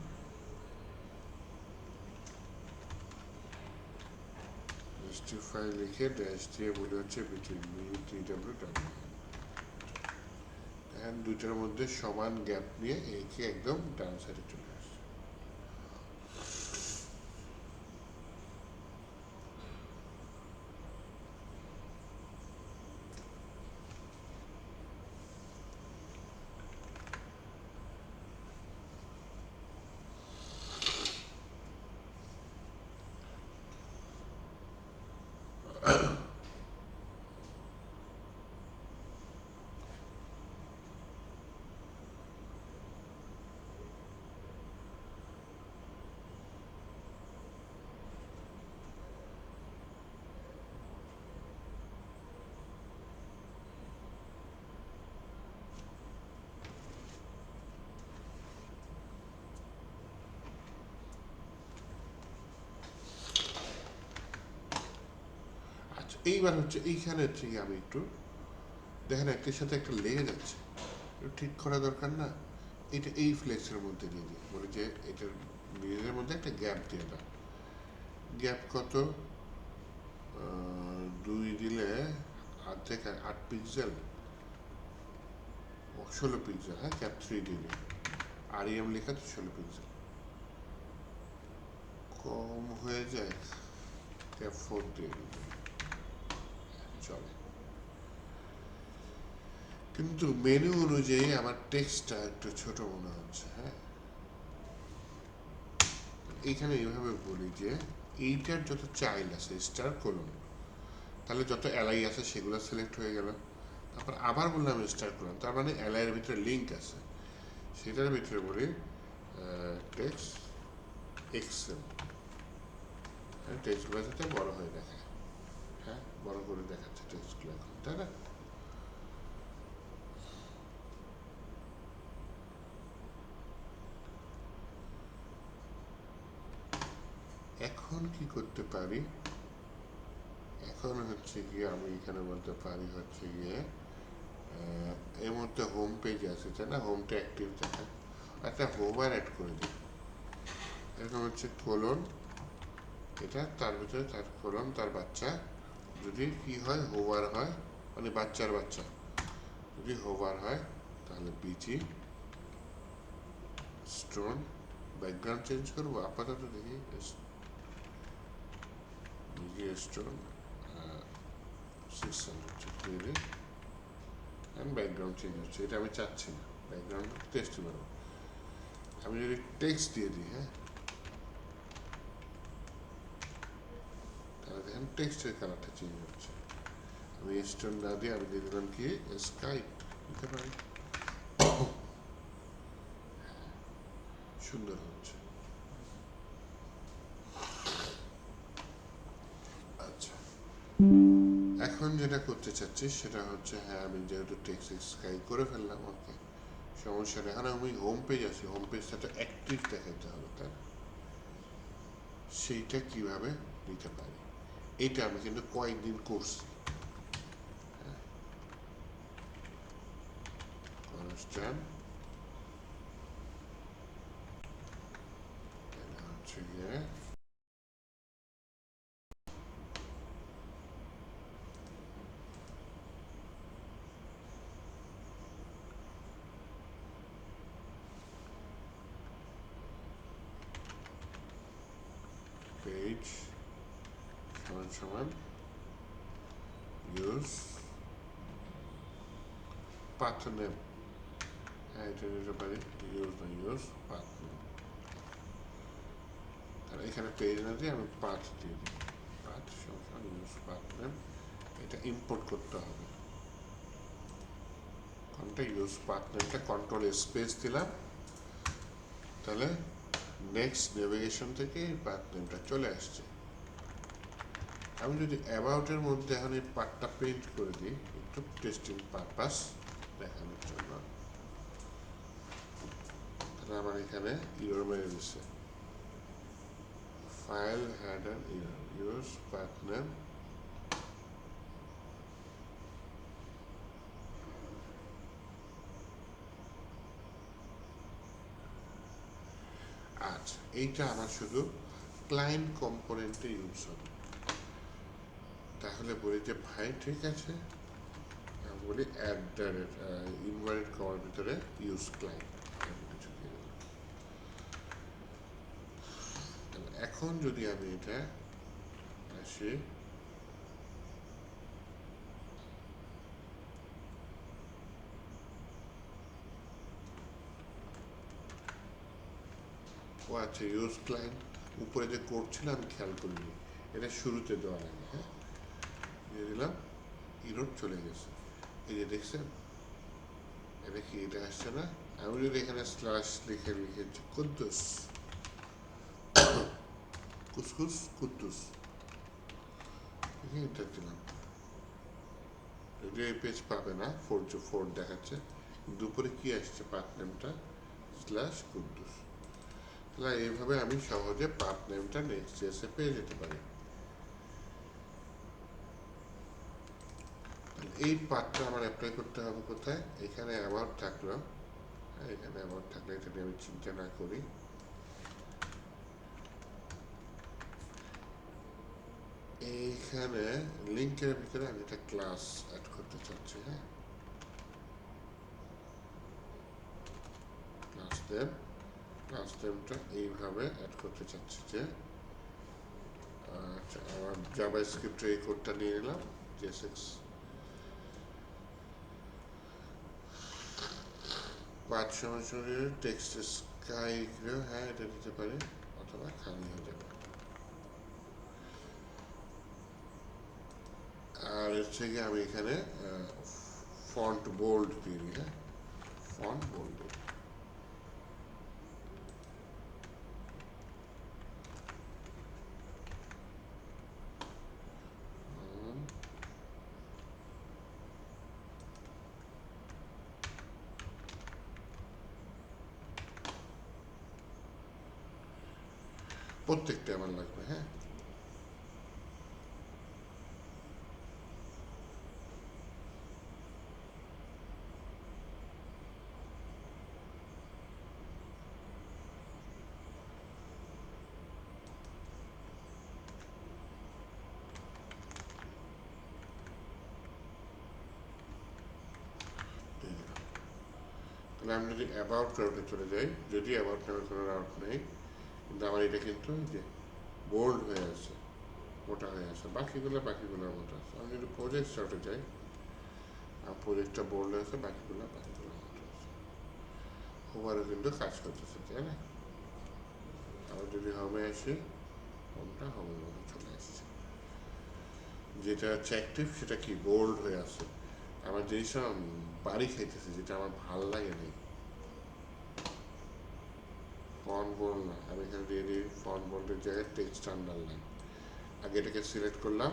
জাস্টিফাই লিখে ড্যাশ দিয়ে বলে হচ্ছে বিটুইন এন্ড দুইটার মধ্যে সমান গ্যাপ নিয়ে একে একদম ডান সাইডে চলে আসছে। এইবার হচ্ছে এইখানে হচ্ছে কি আমি একটু দেখেন একটির সাথে একটা লেগে যাচ্ছে, একটু ঠিক করা দরকার না? এটা এই ফ্লেক্সের মধ্যে দিয়ে দিই, বলে যে এটার নিজের মধ্যে একটা গ্যাপ দিয়ে দাও। গ্যাপ কত? 2 দিলে অর্ধেক 8 পিক্সেল, 16 পিক্সেল, হ্যাঁ গ্যাপ 3 দিলে আর এম লেখা তো 16 পিক্সেল কম হয়ে যায়, গ্যাপ 4 দিয়ে দিলে চলে। কিন্তু মেনু অনুযায়ী আমার টেক্সটটা একটু ছোট মনে হচ্ছে, হ্যাঁ। এইখানে এইভাবে বলি যে এইটার যত চাইল্ড আছে স্টার কোলন, তাহলে যত এলআই আছে সেগুলো সিলেক্ট হয়ে গেল। তারপর আবার বললাম স্টার কোলন, তার মানে এলআই এর ভিতরে লিঙ্ক আছে, সেটার ভিতরে বলি টেক্সট এক্সেল, হ্যাঁ টেক্সটগুলো যাতে বড় হয়ে দেখায়, হ্যাঁ বড় করে দেখাচ্ছে টেক্সটগুলো এখন, তাই না? এখন কি করতে পারি? এখন হচ্ছে গিয়ে আমি এখানে বলতে পারি হচ্ছে গিয়ে এর মধ্যে হোম পেজ আছে, তাই না? হোমটা অ্যাক্টিভ দেখায়, একটা হোভার অ্যাড করে দিই। এরকম হচ্ছে কোলন, এটা তার ভিতরে তার কোলন তার বাচ্চা, যদি কি হয় হোভার হয়, মানে বাচ্চার বাচ্চা যদি হোভার হয় তাহলে বিজি স্টোন। ব্যাকগ্রাউন্ড চেঞ্জ করবো আপাতত, দেখি স্টোন 600 দিয়ে দিই, ব্যাকগ্রাউন্ড চেঞ্জ হচ্ছে, এটা আমি চাচ্ছি না, ব্যাকগ্রাউন্ড টেক্সট বানাবো। আমি যদি টেক্সট দিয়ে দিই, হ্যাঁ তাহলে দেখেন টেক্সটের কালারটা চেঞ্জ হচ্ছে। আমি স্টোন না দিয়ে আমি দিয়ে দিলাম কি স্কাই দিতে পারি, সুন্দর হচ্ছে। আচ্ছা, এখন যেটা করতে চাচ্ছি সেটা হচ্ছে, হ্যাঁ আমি যেহেতু টেক্সট স্কাই করে ফেললাম, ওকে সমস্যা নেই। এখন আমি হোম পেজ আছি, হোম পেজটা তো অ্যাক্টিভ দেখাইতে হবে, তাই না? সেইটা কিভাবে নিতে পারি, এইটা আমি কিন্তু কয়েকদিন করছি, হ্যাঁ কনস্ট্যান্ট হচ্ছে গিয়ে পেজ সমান সমান ইউজ পাথ নেম, হ্যাঁ এটা নিতে পারি, ইউজ না ইউজ পাথ নেম। তাহলে এখানে পেজ না দিয়ে আমি পাথ দিয়ে দিই, পাথ সমান ইউজ পাথ নেম, এটা ইম্পোর্ট করতে হবে। কোনটা ইউজ পাথ নেমটা কন্ট্রোল স্পেস দিলাম, তাহলে নেক্সট নেভিগেশন থেকে এই পাথ নেমটা চলে আসছে। আমি যদি অ্যাবাউটের মধ্যে এখন এই পার্টটা প্রিন্ট করে দিই একটু টেস্টিং পারপাস দেখানোর জন্য, তাহলে আমার এখানে ইরর মেরে দিচ্ছে, file had an error, use path name, আচ্ছা এইটা আমার শুধু ক্লায়েন্ট কম্পোনেন্টে ইউজ হবে। তাহলে বলি যে ভাই ঠিক আছে, আমি বলি অ্যাট দ্য রেট ইনভার্টেড কমার ভিতরে ইউজ ক্লায়েন্ট, কিছু দিয়ে দিলাম। তাহলে এখন যদি আমি এটা আসি, ও আচ্ছা ইউজ ক্লায়েন্ট উপরে যে কোড ছিল আমি খেয়াল করিনি, এটা শুরুতে দেওয়া লাগে, হ্যাঁ দিয়ে দিলাম, ইরোড চলে গেছে, এই যে দেখছেন এটা কি, এটা আসছে না? আমি যদি এখানে স্ল্যাশ লিখে লিখেছি কুদ্দুস, কুসকুস কুদ্দুস, এন্টার দিলাম, যদিও এই পেজ পাবে না, 4 দেখাচ্ছে, কিন্তু উপরে কি আসছে পাথ নেমটা স্ল্যাশ কুদ্দুস। তাহলে এইভাবে আমি সহজে পাথ নেমটা নেক্সট জেএসে পেয়ে যেতে পারি। এই পার্টটা আমার অ্যাপ্লাই করতে হবে কোথায়? এখানে অ্যাবাউট থাকলো, হ্যাঁ, এখানে অ্যাবাউট থাকলে এটা নিয়ে আমি চিন্তা না করি। এইখানে লিঙ্কের ভিতরে আমি একটা ক্লাস অ্যাড করতে চাচ্ছি, হ্যাঁ, ক্লাস নেমটা এইভাবে অ্যাড করতে চাচ্ছি যে আচ্ছা, আমার জাভা স্ক্রিপ্টে এই কোডটা নিয়ে নিলাম, JSX 5 সরাসরি টেক্সট স্কাই, হ্যাঁ এটা দিতে পারি, অথবা খালি হয়ে যাবে। আর হচ্ছে গিয়ে আমি এখানে ফন্ট বোল্ড দিয়ে দিই, হ্যাঁ, ফন্ট বোল্ড দিই। প্রত্যেকটা আমার লাগবে, হ্যাঁ। তাহলে আমি যদি অ্যাবাউট রাউটে চলে যাই, যদি অ্যাবাউট নামে কোনো রাউট নেই, কিন্তু আমার এটা কিন্তু যে বোল্ড হয়ে আছে, মোটা হয়ে আছে, বাকিগুলোর মতো আছে। আমি যদি প্রজেক্ট রাউটে যাই, আমার প্রজেক্টটা বোল্ড হয়ে আছে, বাকিগুলোর মতো আছে। ওভারও কিন্তু কাজ করতেছে, তাই না? আবার যদি হোমে আসি, হোমটা হোমের মতো চলে আসছে। যেটা হচ্ছে অ্যাক্টিভ সেটা কি বোল্ড হয়ে আছে। আমার যেই সব বাড়ি খাইতেছে, যেটা আমার ভাল লাগে নেই, ফন্ট বোল্ড না, আমি এখানে দিয়ে দিই ফন্ট বোল্ডের জায়গায় টেক্সট আন্ডারলাইন। আগে এটাকে সিলেক্ট করলাম,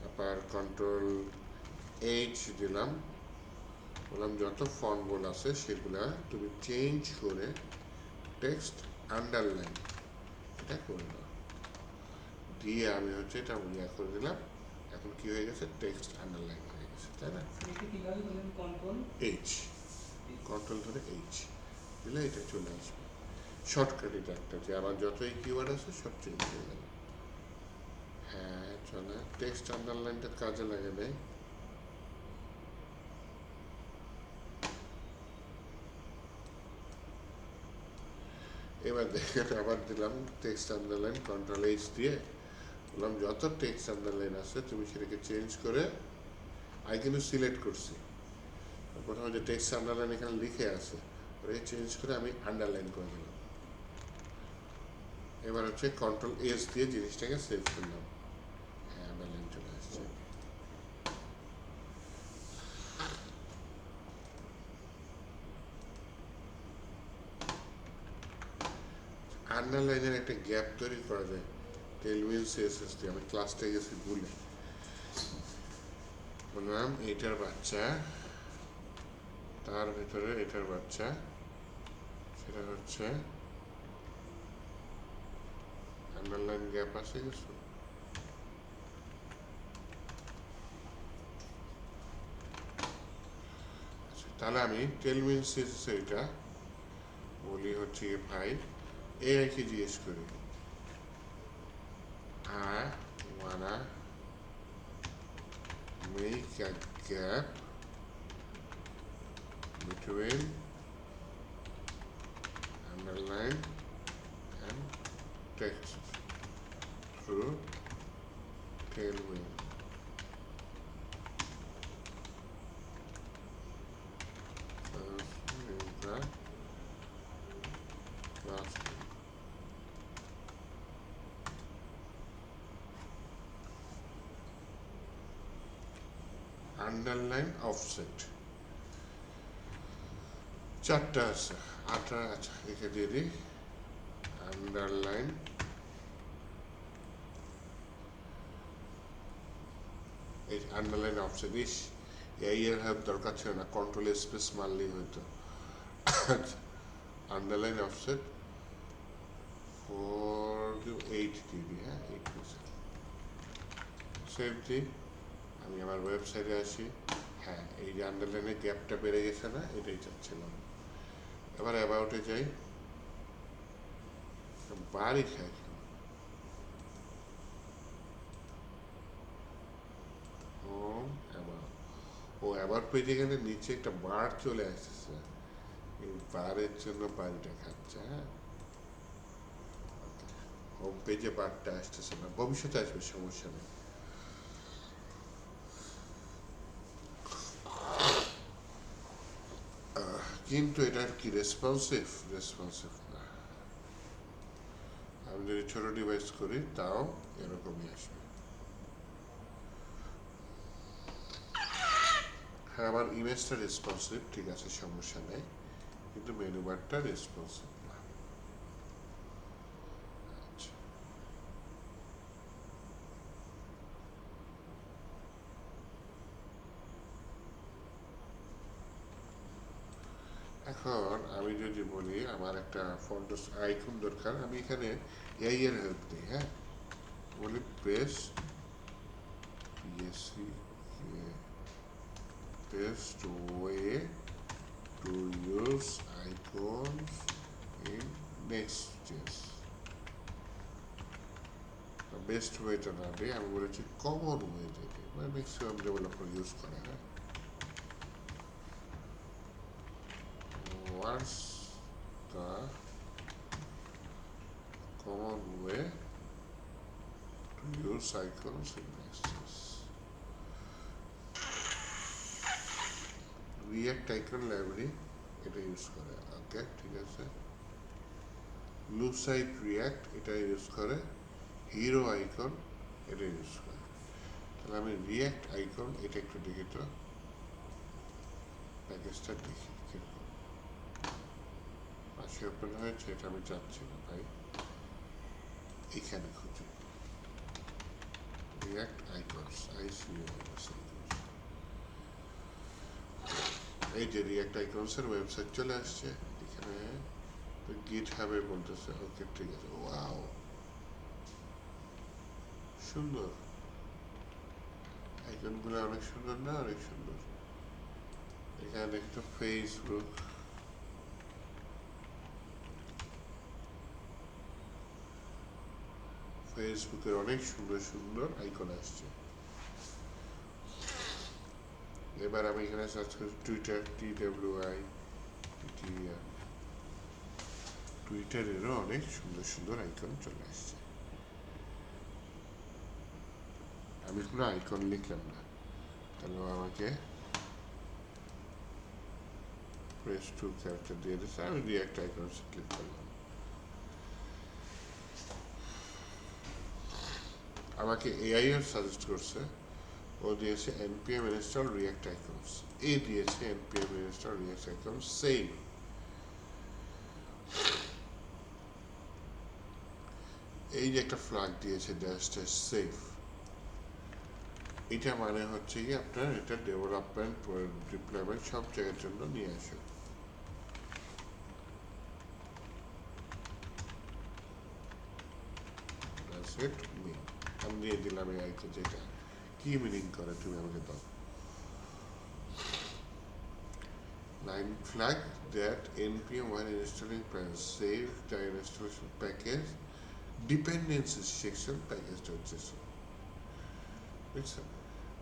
তারপর Ctrl+H দিলাম, বললাম যত ফন্ট বোল্ড আছে সেগুলা তুমি চেঞ্জ করে টেক্সট আন্ডারলাইন এটা করে দাও। দিয়ে আমি হচ্ছে এটা ইয়া করে দিলাম, এখন কি হয়ে গেছে, টেক্সট আন্ডারলাইন হয়ে গেছে, তাই না? H, কন্ট্রোল ধরে H দিলে এটা চলে আসবে। শর্টকাট এটা একটা, যে আমার যতই কিওয়ার্ড আছে সব চেঞ্জ হয়ে যাবে। হ্যাঁ চলে, টেক্সট আন্ডারলাইনটা কাজে লাগে নেই। এবার দেখেন আবার দিলাম টেক্সট আন্ডারলাইন, Ctrl+H দিয়ে বললাম যত টেক্সট আন্ডারলাইন আছে তুমি সেটাকে চেঞ্জ করে, আমি কিন্তু সিলেক্ট করছি, প্রথমে যে টেক্সট আন্ডারলাইন এখানে লিখে আছে ওটাকে চেঞ্জ করে আমি আন্ডারলাইন করে দিলাম। এবার হচ্ছে Ctrl+S দিয়ে জিনিসটাকে সেভ করলাম, হ্যাঁ আন্ডারলাইন চলে আসছে। আন্ডারলাইনের একটা গ্যাপ তৈরি করা যায় টেলউইন CSS দিয়ে। আমি ক্লাসটা গেছি ভুলে, বললাম এটার বাচ্চা, তার ভিতরে এটার বাচ্চা, সেটা হচ্ছে আন্ডারলাইন গ্যাপ আছে কিছু, আচ্ছা তাহলে আমি টেলউইন CSS এটা বলি হচ্ছে ফাইল এ রেখে জিজ্ঞেস করি, I wanna make a gap between underline and text through tailwind. Underline offset চারটা আছে, আচ্ছা একে দিয়ে দিই আন্ডারলাইন এই আন্ডারলাইন অফসেট। ইস এই এর হেল্প দরকার ছিল না, কন্ট্রোল স্পেস মারলেই হয়তো। আন্ডারলাইন অফসেট 4 8 দিবি, হ্যাঁ 8%। সেভ দিই, আমি আমার ওয়েবসাইটে আসি। হ্যাঁ, এই যে আন্ডারলাইনের গ্যাপটা বেড়ে গেছে না, এটাই চাচ্ছিলাম। এবার অ্যাবাউটে যাই, বাড়ি খাই কেন? হোম অ্যাবাউট, ও অ্যাবাউট পেজে গেলে নিচে একটা বার চলে আসছে, এই বারের জন্য বাড়িটা খাচ্ছে। হ্যাঁ, হোম পেজে বারটা আসতেছে না, ভবিষ্যতে আসবে, সমস্যা নেই। কিন্তু এটা কি রেসপন্সিভ? রেসপন্সিভ না। আমি যদি ছোট ডিভাইস করি তাও এরকমই আসবে। হ্যাঁ, আমার ইমেজটা রেসপন্সিভ, ঠিক আছে, সমস্যা নেই, কিন্তু মেনু বারটা রেসপন্সিভ না। আচ্ছা, এখন আমি যদি বলি আমার একটা ফন্ট আইকন দরকার, আমি এখানে এআই এর হেল্প নিই। হ্যাঁ, বলি best PSC best way to use icons in Next.js. Best ওয়েটা না দিয়ে আমি বলেছি কমন ওয়ে থেকে, মানে ম্যাক্সিমাম ডেভেলপার ইউজ করে। হ্যাঁ, what's the common way to use icons in Next.js? React icon library এটা ইউজ করে। ওকে, ঠিক আছে। লুসাইড রিয়াক্ট এটা ইউজ করে। হিরো আইকন এটা ইউজ করে। তাহলে আমি রিয়াক্ট আইকন এটা একটু দেখি তো, প্যাকেজটা দেখি কিরকম পাশে ওপেন হয়েছে। এটা আমি চাচ্ছি না ভাই, এখানে খুঁজি রিয়াক্ট আইকনস, এই যে রিয়াক্ট আইকনসের ওয়েবসাইট চলে আসছে এখানে, গিট হাবে বলতেছে। ওকে, ঠিক আছে। ওয়াও, সুন্দর আইকনগুলো, অনেক সুন্দর না? অনেক সুন্দর। এখানে দেখতো ফেসবুক, ফেসবুকের অনেক সুন্দর সুন্দর আইকন আসছে। এবার আমি এখানে সার্চ করি টুইটার, TWI, টুইটারেরও অনেক সুন্দর সুন্দর আইকন চলে আসছে। আমি কোনো আইকন লিখলাম না, তাহলে আমাকে প্রেস টু ক্যারেক্টার দিয়ে দিচ্ছে। আমি রিয়াক্ট আইকন ক্লিক করলাম, আমাকে এআই এর সাজেস্ট করছে। ও দিয়েছে npm install react icons, এ দিয়েছে npm install react icons save. এই যে একটা ফ্ল্যাগ দিয়েছে ড্যাশ ড্যাশ সেভ, এটা মানে হচ্ছে কি আপনার এটা ডেভেলপমেন্ট ডিপ্লয়মেন্ট সব জায়গার জন্য নিয়ে আসে। আমি দিয়ে দিলাম এই আইকন, যেটা কি মিনিং করে তুমি আমাকে দাও। line flag that npm while installing plans save the installation package dependencies section package.json, বুঝছেন?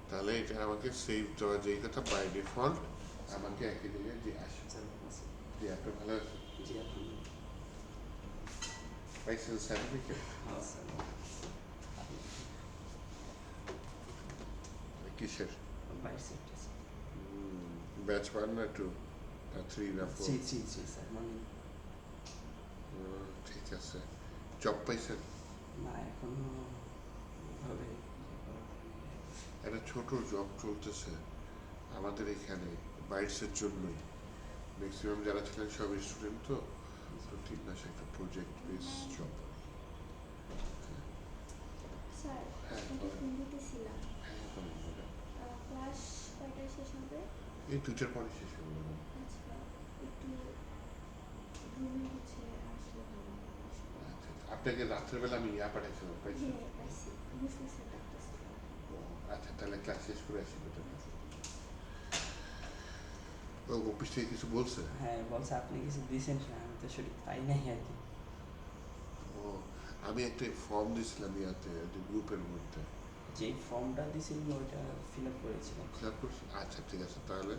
তাহলে এটা আমাকে সেভ দেওয়া, যেই কথা বাই ডিফল্ট আমাকে একই জায়গায় যে আসে। জি, আপনি ভালো আছেন? পাইছেন সার্টিফিকেট? কিসের? ব্যাচ 1 না 2 না 3 না 4? ঠিক আছে। জব পাইছেন? একটা ছোট জব চলতেছে আমাদের এখানে বাইটসের জন্যই। ম্যাক্সিমাম যারা ছিলেন সব স্টুডেন্ট, তো 3 মাসে একটা প্রজেক্ট বেস জব। স্যার, হ্যাঁ, আপনাকে ফোন দিতেছিলাম। হ্যাঁ, বলেন, বলেন। ক্লাস কয়টায় শেষ হবে? এই 2টার পরে শেষ হয়ে গেল। আচ্ছা, একটু রুমে হচ্ছে আসলে ভালো হয়। আচ্ছা, আপনাকে রাত্রেবেলা আমি পাঠাইছিলাম, পাইছেন? হ্যাঁ, পাইছি। মুসলিম স্যার ডাকতেছিল। আচ্ছা তাহলে ক্লাস শেষ করে আসি বেটার না? ও অফিস থেকে কিছু বলছে? হ্যাঁ বলছে আপনি কিছু দিয়েছেন না, আমি তো সঠিক পাই নাই আর কি। ও আমি একটা ফর্ম দিয়েছিলাম ইয়াতে গ্রুপের মধ্যে, যেই ফর্মটা দিয়েছিলেন ওইটা ফিল আপ করেছিলাম। ফিল আপ করছি। আচ্ছা ঠিক আছে, তাহলে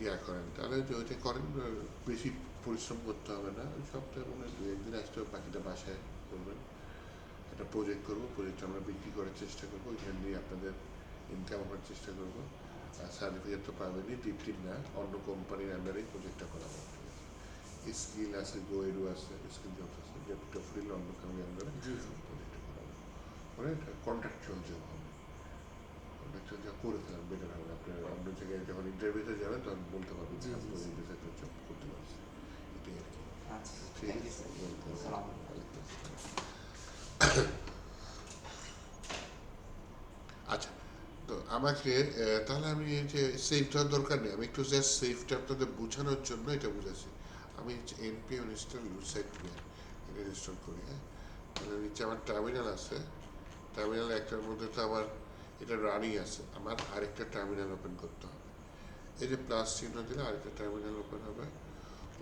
ইয়া করেন, তাহলে যে ওইটা করেন, বেশি পরিশ্রম করতে হবে না, ওই সপ্তাহে মানে 2-1 দিন আসতে হবে, বাকিটা বাসায় করবেন। একটা প্রজেক্ট করবো, প্রজেক্ট আমরা বিক্রি করার চেষ্টা করবো, এখান দিয়ে আপনাদের ইনকাম করার চেষ্টা করবো। আর সার্টিফিকেট তো পাবেনই, টিপ না, অন্য কোম্পানির আন্ডারেই প্রজেক্টটা করাবো। স্কিল আছে, গোয়েরও আছে, স্কিল জবস আছে, যেটা ফ্রিল অন্য কোম্পানির আন্ডারে জি জি। প্রজেক্টটা করাবো। মানে এটা কন্ট্রাকচুয়াল জব হবে, কন্ট্রাকচুয়াল জব করে ফেলেন বেটার হবে। আপনার অন্য জায়গায় যখন ইন্টারভিউতে যাবেন তখন বলতে পারবেন যে জি, জি, আপনি জি। এই একটা জব করতে পারছি, এটাই আর কি। আচ্ছা ঠিক থ্যাংক ইউ আছে, স্যার। ওয়েলকাম। সালাম। ওয়ালাইকুম আসসালাম। আচ্ছা, তো আমাকে তাহলে আমি এই যে সেফ দেওয়ার দরকার নেই, আমি একটু জাস্ট সেফটা আপনাদের বোঝানোর জন্য এটা বুঝাচ্ছি। আমি এনপিএম ইনস্টল সাইট এটা ইনস্টল করি, হ্যাঁ। তাহলে নিচে আমার টার্মিনাল আছে, টার্মিনাল একটার মধ্যে তো আমার এটা রানিং আছে, আমার আরেকটা টার্মিনাল ওপেন করতে হবে। এই যে প্লাস চিহ্ন দিলে আরেকটা টার্মিনাল ওপেন হবে,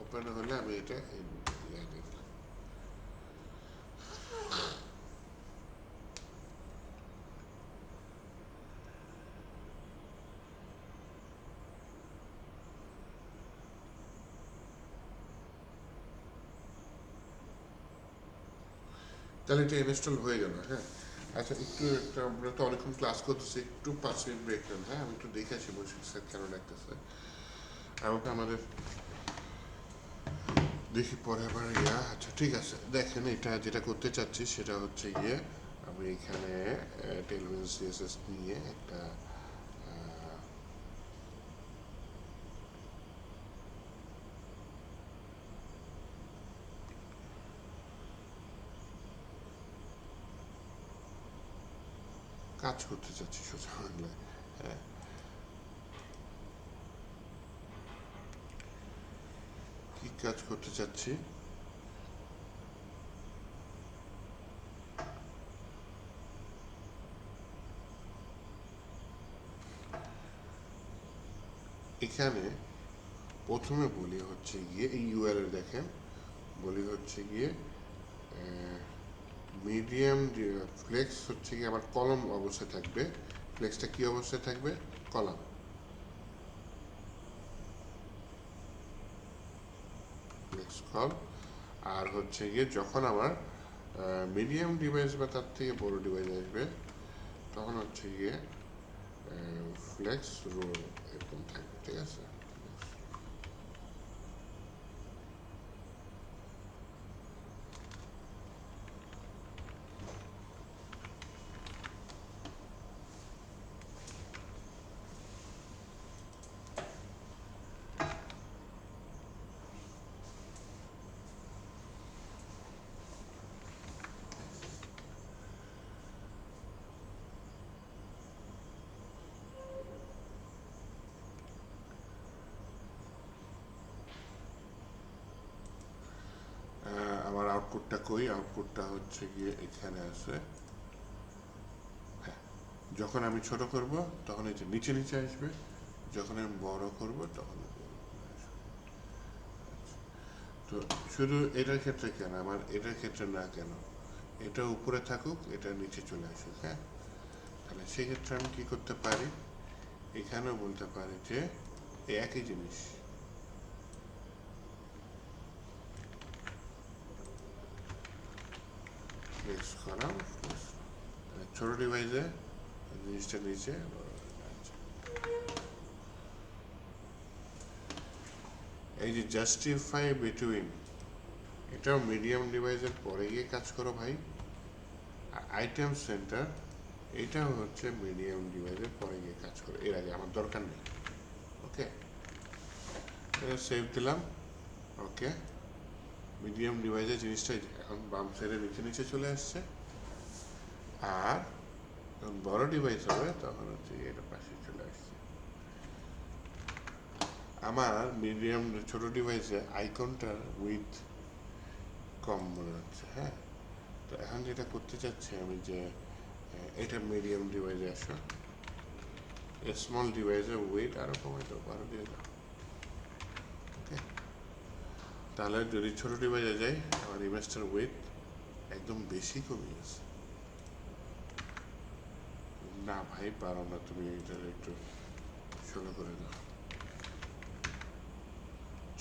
ওপেন হলে আমি এটা ইয়ে দিয়ে দিলাম। তাহলে এটা ইনস্টল হয়ে গেল, হ্যাঁ। আচ্ছা একটু একটা, আমরা তো অনেকক্ষণ ক্লাস করতেছি, একটু 5 মিনিট ব্রেক নেন, হ্যাঁ। আমি একটু দেখে আসি বৈশাখ স্যার কেন লাগতেছে আমাকে, আমাদের দেখি পরে আবার ইয়া। আচ্ছা ঠিক আছে, দেখেন এটা যেটা করতে চাচ্ছি সেটা হচ্ছে গিয়ে আমি এখানে টেলভিন সিএসএস নিয়ে একটা কাজ করতে চাচ্ছি সোজা বাংলায়, হ্যাঁ। কি কাজ করতে চাচ্ছি, এখানে প্রথমে বলি হচ্ছে গিয়ে এই ইউআরএল দেখেন, বলি হচ্ছে গিয়ে মিডিয়াম ফ্লেক্স হচ্ছে গিয়ে আমার কলম অবস্থায় থাকবে। ফ্লেক্সটা কি অবস্থায় থাকবে? Column, flakes call. আর হচ্ছে গিয়ে যখন আমার মিডিয়াম ডিভাইস বা তার থেকে বড় ডিভাইস আসবে তখন হচ্ছে গিয়ে ফ্লেক্স রো এরকম থাকবে, ঠিক আছে। আমার আউটপুটটা কই, আউটপুটটা হচ্ছে গিয়ে এখানে আছে, হ্যাঁ। যখন আমি ছোট করব তখন এই যে নিচে নিচে আসবে, যখন আমি বড় করব তখন উপরে আসবে। তো শুধু এটার ক্ষেত্রে কেন, আমার এটার ক্ষেত্রে না কেন, এটা উপরে থাকুক, এটা নিচে চলে আসুক, হ্যাঁ। তাহলে সেক্ষেত্রে আমি কি করতে পারি, এখানেও বলতে পারি যে একই জিনিস, ফ্লেক্স কলাম, ছোট ডিভাইসে জিনিসটা নিচে, এই যে জাস্টিফাই বিটুইন, এটাও মিডিয়াম ডিভাইসের পরে গিয়ে কাজ করো ভাই। আর আইটেম সেন্টার এটাও হচ্ছে মিডিয়াম ডিভাইসের পরে গিয়ে কাজ করো, এর আগে আমার দরকার নেই। ওকে, সেভ দিলাম। ওকে, মিডিয়াম ডিভাইসের জিনিসটা এখন বাম সাইডে নিচে নিচে চলে আসছে, আর যখন বড় ডিভাইস হবে তখন হচ্ছে এটা পাশে চলে আসছে। আমার মিডিয়াম ছোট ডিভাইসে আইকনটার উইথ কম মনে হচ্ছে, হ্যাঁ। তো এখন যেটা করতে চাচ্ছি আমি যে এটা মিডিয়াম ডিভাইসে আসো, স্মল ডিভাইসের ওয়েট আরও কমাই দাও, 12 দিয়ে দাও। ওকে, তাহলে যদি ছোট ডিভাইসে যাই আমার ইমেজটার ওয়েট একদম বেশি কমে গেছে। না ভাই পারো না, তুমি এটা একটু ষোলো করে দাও,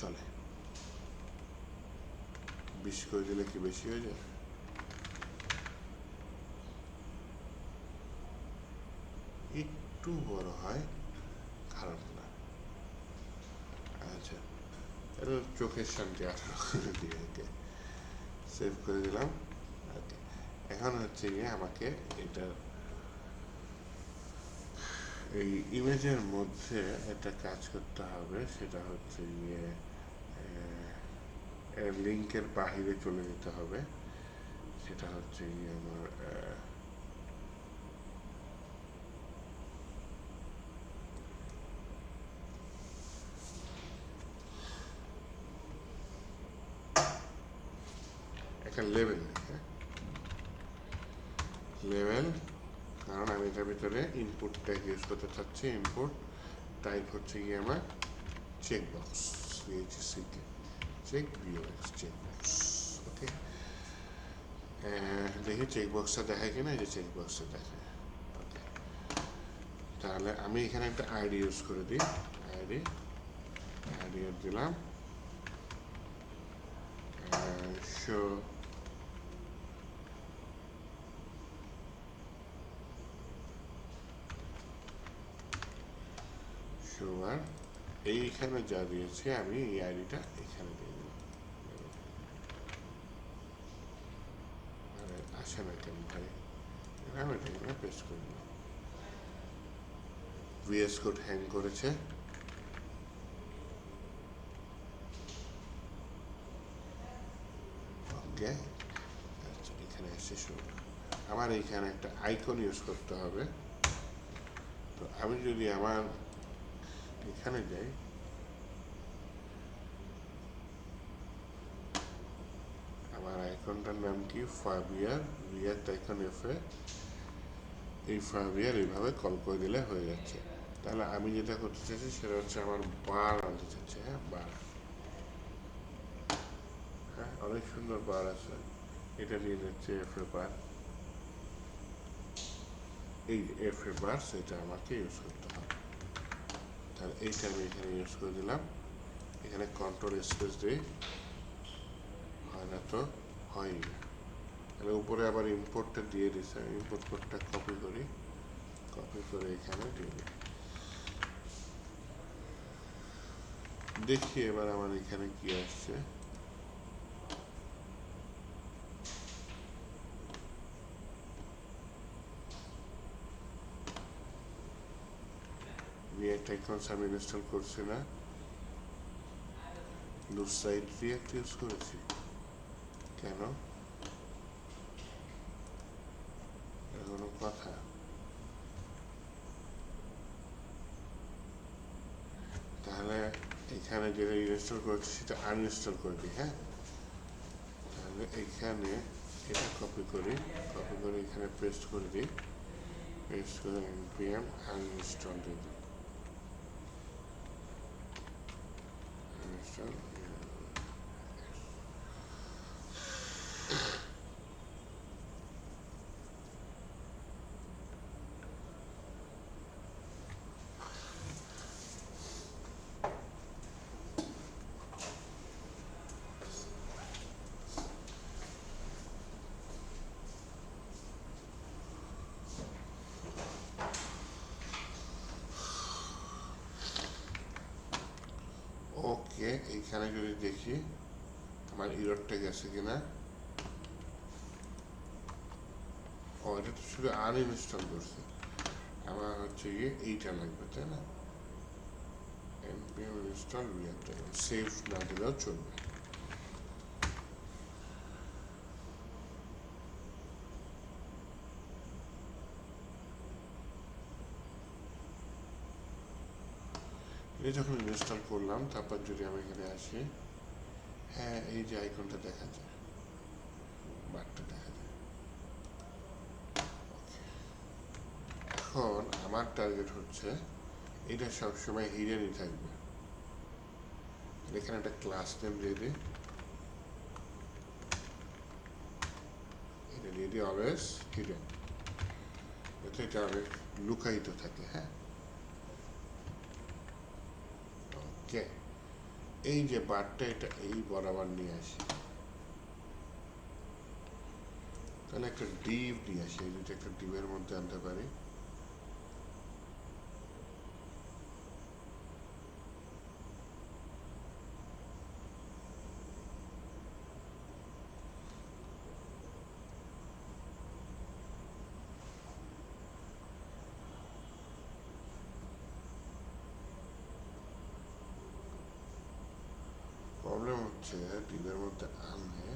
চলে। 20 করে দিলে কি বেশি হয়ে যায়? একটু বড় হয়, খারাপ না। আচ্ছা, এটা চোখের শান্তি 18 করে দিয়ে ওকে সেভ করে দিলাম। ওকে, এখন হচ্ছে গিয়ে আমাকে এটা এই ইমেজের মধ্যে একটা কাজ করতে হবে, সেটা হচ্ছে গিয়ে লিঙ্কের বাহিরে চলে যেতে হবে। সেটা হচ্ছে গিয়ে আমার একটা লেভেল, হ্যাঁ লেভেল, কারণ আমি এটার ভিতরে ইনপুট ট্যাগ ইউজ করতে চাচ্ছি। ইনপুট টাইপ হচ্ছে গিয়ে আমার চেকবক্স, সিএইচসিকে চেক বিওএক্স চেকবক্স। ওকে, দেখি চেকবক্সটা দেখায় কিনা, এই যে চেকবক্সটা দেখায়। ওকে, তাহলে আমি এখানে একটা আইডি ইউজ করে দিই। আইডি দিলাম শো আর এইখানে যা দিয়েছি আমি এই আইডিটা এখানে দিয়ে দিলাম। আসে না কেন ভাই, আমি এটা এখানে পেস্ট করে দিলাম। ভিএস কোড হ্যাং করেছে। ওকে, আচ্ছা এখানে এসে শুরু, আমার এইখানে একটা আইকন ইউজ করতে হবে। তো আমি যদি আমার এখানে যাই, আমার আইকনটার নাম কি, ফাবিয়ার, রিয়াক্ট আইকন এফে। এই ফাবিয়ার এইভাবে কল করে দিলে হয়ে যাচ্ছে। তাহলে আমি যেটা করতে চাইছি সেটা হচ্ছে আমার বার আনতে চাচ্ছি। হ্যাঁ বার, হ্যাঁ অনেক সুন্দর বার আছে, এটা নিয়ে যাচ্ছে এফে বার। এই এফে বার সেটা আমাকে ইউজ করতে হবে। তাহলে এইটা আমি এখানে ইউজ করে দিলাম। এখানে কন্ট্রোল স্পেস দিই, হয় না তো হয় না। তাহলে উপরে আবার ইম্পোর্টটা দিয়ে দিচ্ছে, ইম্পোর্ট কোডটা কপি করি, কপি করে এখানে দিয়ে দিই। দেখি এবার আমার এখানে কি আসছে। রিয়াক্ট আইকনস আমি ইনস্টল করছি না, দু সাইড রিয়াক্ট ইউজ করেছি। কেন, কোনো কথা? তাহলে এখানে যেটা ইনস্টল করেছি সেটা আনইনস্টল করে দিই। হ্যাঁ, তাহলে এইখানে এটা কপি করি, কপি করে এখানে পেস্ট করে দিই, পেস্ট করে npm আনইনস্টল দিয়ে দিই। আনইনস্টল, ওকে। এইখানে যদি দেখি আমার ইররটা গেছে কিনা। ও, এটা তো শুধু আনইনস্টল করছে, আমার হচ্ছে গিয়ে এইটা লাগবে, তাই না? npm install react icon, save না দিলেও চলবে। এটা যখন ইনস্টল করলাম, তারপর যদি আমি এখানে আসি, হ্যাঁ এই যে আইকনটা দেখা যায়, বারটা দেখা যায়। এখন আমার টার্গেট হচ্ছে এটা সবসময় হিডেনই থাকবে। এখানে একটা ক্লাস নেম দিয়ে দিই, এটা দিয়ে দিই অলওয়েজ হিডেন, যাতে এটা অনেক লুকায়িত থাকে। হ্যাঁ, ওকে। এই যে বারটা এটা এই বরাবর নিয়ে আসি, তাহলে একটা ডিভ নিয়ে আসি, এই যদি একটা ডিভের মধ্যে আনতে পারি, প্রবলেম হচ্ছে ডিভের মধ্যে আনলে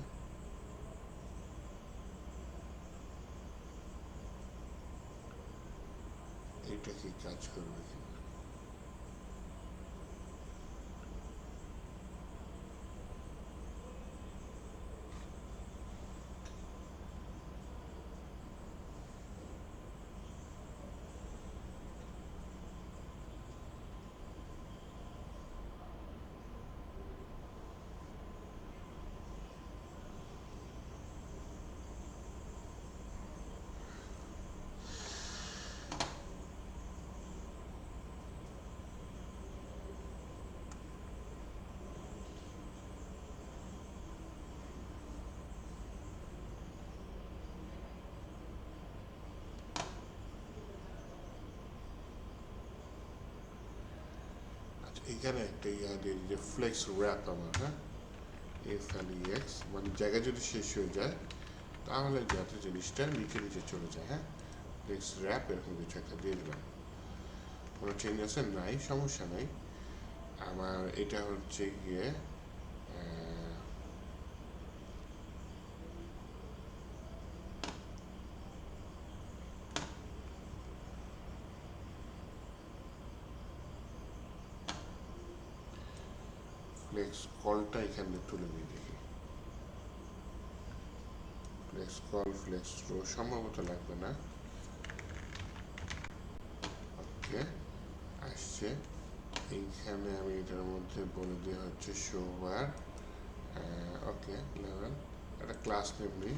এইটা কি কাজ করবে কিনা। এখানে একটা ইয়া দিয়ে যে ফ্লেক্স র্যাপ আমার, হ্যাঁ, এফ এল এক্স, মানে জায়গা যদি শেষ হয়ে যায় তাহলে যাতে জিনিসটা নিচে নিচে চলে যায়। হ্যাঁ, ফ্লেক্স র্যাপ এরকম কিছু একটা দিয়ে দিলাম। কোনো চেঞ্জ আছে? নাই, সমস্যা নাই। আমার এটা হচ্ছে গিয়ে ফ্লেক্স কলটা এখানে তুলে নিয়ে দেখি। ফ্লেক্স কল, ফ্লেক্স রো সম্ভবত লাগবে না। ওকে, আসছে। এইখানে আমি এটার মধ্যে বলে দিয়ে হচ্ছে শোবার, ওকে, লেভেল, একটা ক্লাস নেম নিই,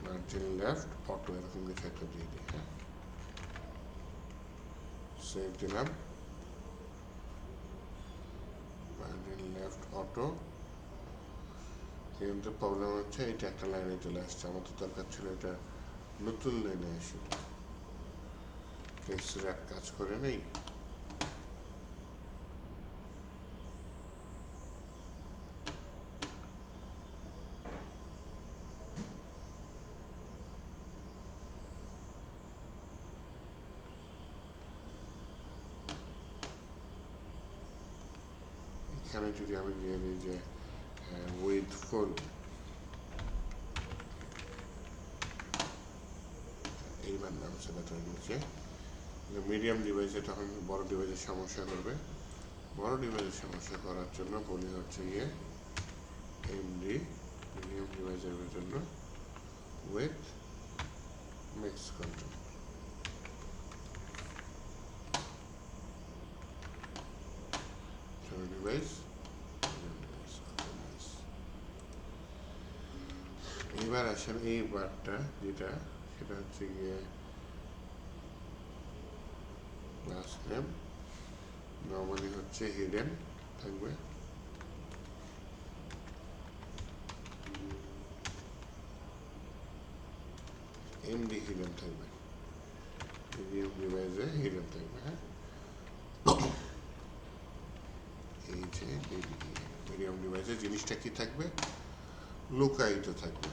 মার্জিন লেফট অটো, এরকম কিছু একটা দিয়ে দিই। হ্যাঁ, সেভ দিলাম, মার্জিন লেফট অটো। কিন্তু প্রবলেম হচ্ছে এটা একটা লাইনে চলে আসছে, আমার তো দরকার ছিল এটা নতুন লাইনে আসে। ফ্লেক্স র্যাপ কাজ করে নেই। এখানে যদি আমি দিয়ে দিই যে উইথ ফুল, এইবার নাম সেটার নিচে মিডিয়াম ডিভাইসে, তখন বড় ডিভাইসের সমস্যা করবে। বড় ডিভাইসের সমস্যা করার জন্য বলি হচ্ছে গিয়ে এমডি, মিডিয়াম ডিভাইসের জন্য উইথ মিক্স কন্ট্রোল। ছোট ডিভাইস, এবার আসেন এই বারটা যেটা, সেটা হচ্ছে গিয়ে ক্লাস নেম, নর্মালি হচ্ছে হিডেন থাকবে। এমডি হিডেন থাকবে, মিডিয়াম ডিভাইসে হিডেন থাকবে। হ্যাঁ, এই যে মিডিয়াম ডিভাইসে জিনিসটা কি থাকবে? লুকায়িত থাকবে।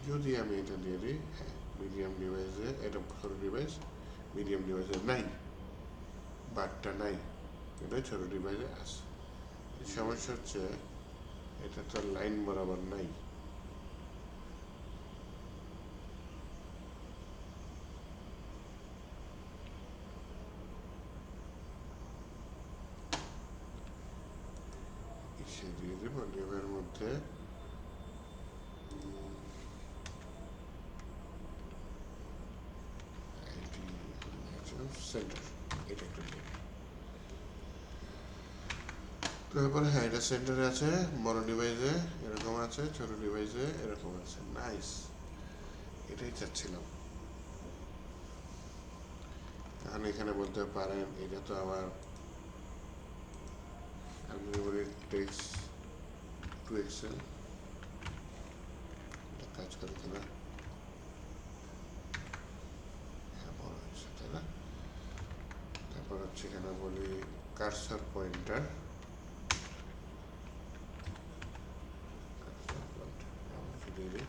যদি আমি এটা দিয়ে দিই, হ্যাঁ, মিডিয়াম ডিভাইসে, এটা ছোট ডিভাইস, মিডিয়াম ডিভাইসে নাই, বারটা নাই, এটা ছোট ডিভাইসে আছে। সমস্যা হচ্ছে এটা তো লাইন বরাবর নাই। লিখে দিয়ে দেবো নেমের মধ্যে সেন্টার, এটা একটা নেম। তারপরে হ্যাঁ এটা সেন্টারে আছে, বড় ডিভাইসে এরকম আছে, ছোট ডিভাইসে এরকম আছে। নাইস, এটাই চাচ্ছিলাম। এখন এখানে বলতে পারেন এটা তো আবার আমি যদি বলি টেক্সট টু এক্সেল, কাজ করে কিনা, হ্যাঁ বড় হয়েছে তাই না। তারপর হচ্ছে এখানে বলি কার্সার পয়েন্টার, দিয়ে দিই।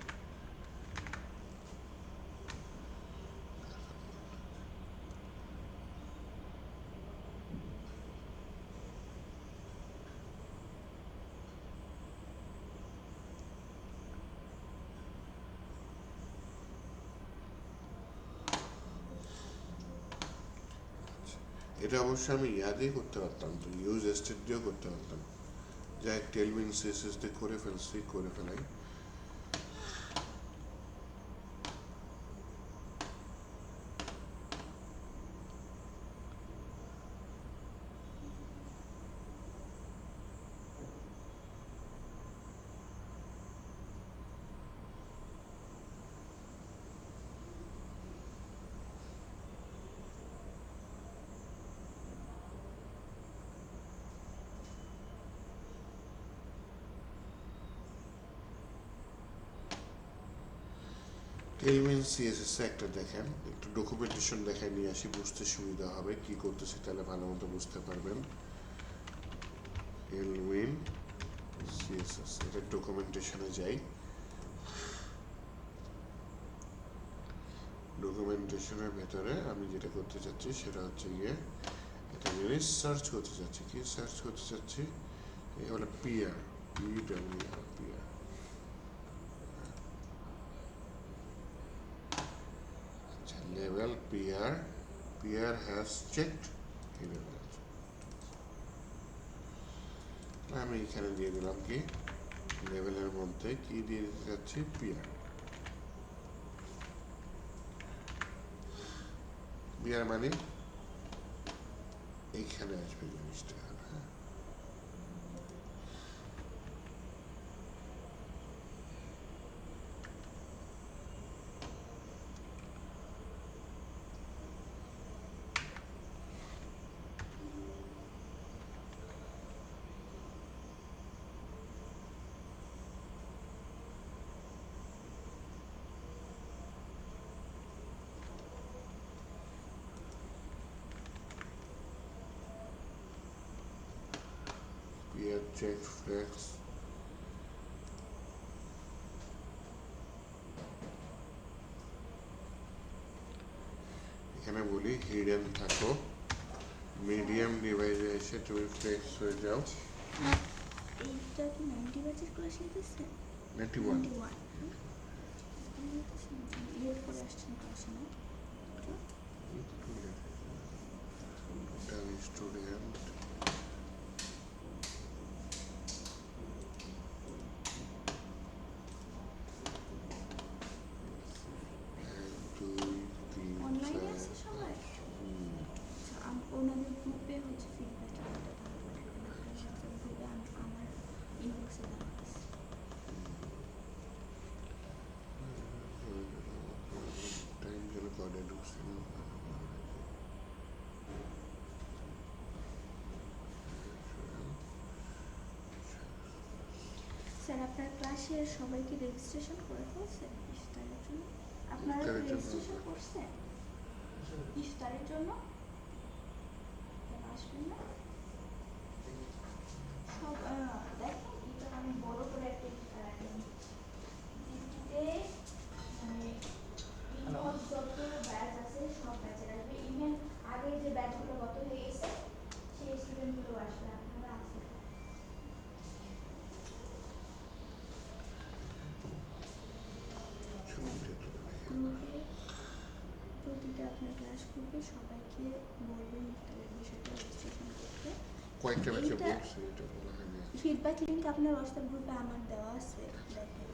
এটা অবশ্য আমি ইয়া দিয়ে করতে পারতাম, তো ইউজ স্টেট দিয়েও করতে পারতাম। যাই টেলউইন সিএসএস দিয়ে করে ফেলাই। টেলউইন সিএসএস একটা দেখেন, একটু ডকুমেন্টেশন দেখায় নিয়ে আসি, বুঝতে সুবিধা হবে কি করতেছি, তাহলে ভালো মতো বুঝতে পারবেন। টেলউইন সিএসএস এটা ডকুমেন্টেশনে যাই। ডকুমেন্টেশনের ভেতরে আমি যেটা করতে চাচ্ছি সেটা হচ্ছে গিয়ে এটা জিনিস সার্চ করতে চাচ্ছি। কি সার্চ করতে চাচ্ছি? এই হলো পিআর, পিডব্লিউআর, পিআর। আচ্ছা level PR, PR has checked. আমি এখানে দিয়ে দিলাম কি লেভেলের মধ্যে কি দিয়ে দিতে চাচ্ছি, পিআর। পিআর মানে এইখানে আসবে জিনিসটা। হ্যাঁ পিআর চেক ফ্লেক্স, এখানে বলি হিডেন থাকো, মিডিয়াম ডিভাইসে এসে তুমি ফ্লেক্স হয়ে যাও। এইটা কি 90 ব্যাচের ক্লাস নিতেছে? 91 লেট করে আসছেন ক্লাসে না? স্টুডেন্ট অনলাইনে আছে সবাই? আচ্ছা, ওনাদের গ্রুপে হচ্ছে ফিডব্যাক গ্রুপে আমার ইনবক্সে দেওয়া আছে। টাইম যেন কর্ডে ঢুকছে না। স্যার আপনার ক্লাসের সবাইকে রেজিস্ট্রেশন করে ফেলছে ইফতারের জন্য? আপনারা ইফতারের জন্য? রেজিস্ট্রেশন করছেন ইফতারের জন্য? কেন আসবেন না? সব দেখেন এটা আমি বড় করে একটা ইফতার রাখলাম। জিটিতে মানে ইনবক্স যত ব্যাচ আছে সব ব্যাচের আসবে, ইভেন আগে যে ব্যাচগুলো গত হয়ে গেছে সেই স্টুডেন্টগুলো আসবে, আপনারা আসবেন। গ্রুপে প্রতিটা আপনার ক্লাস গ্রুপে সবাইকে বলবেন ইফতারের বিষয়টা রেজিস্ট্রেশন করতে। কয়েকটা ব্যাচে এইটা- বলছি, এটা বলা হয়নি। ফিডব্যাক লিঙ্ক আপনার হোয়াটসঅ্যাপ গ্রুপে আমার দেওয়া আছে, দেখেন।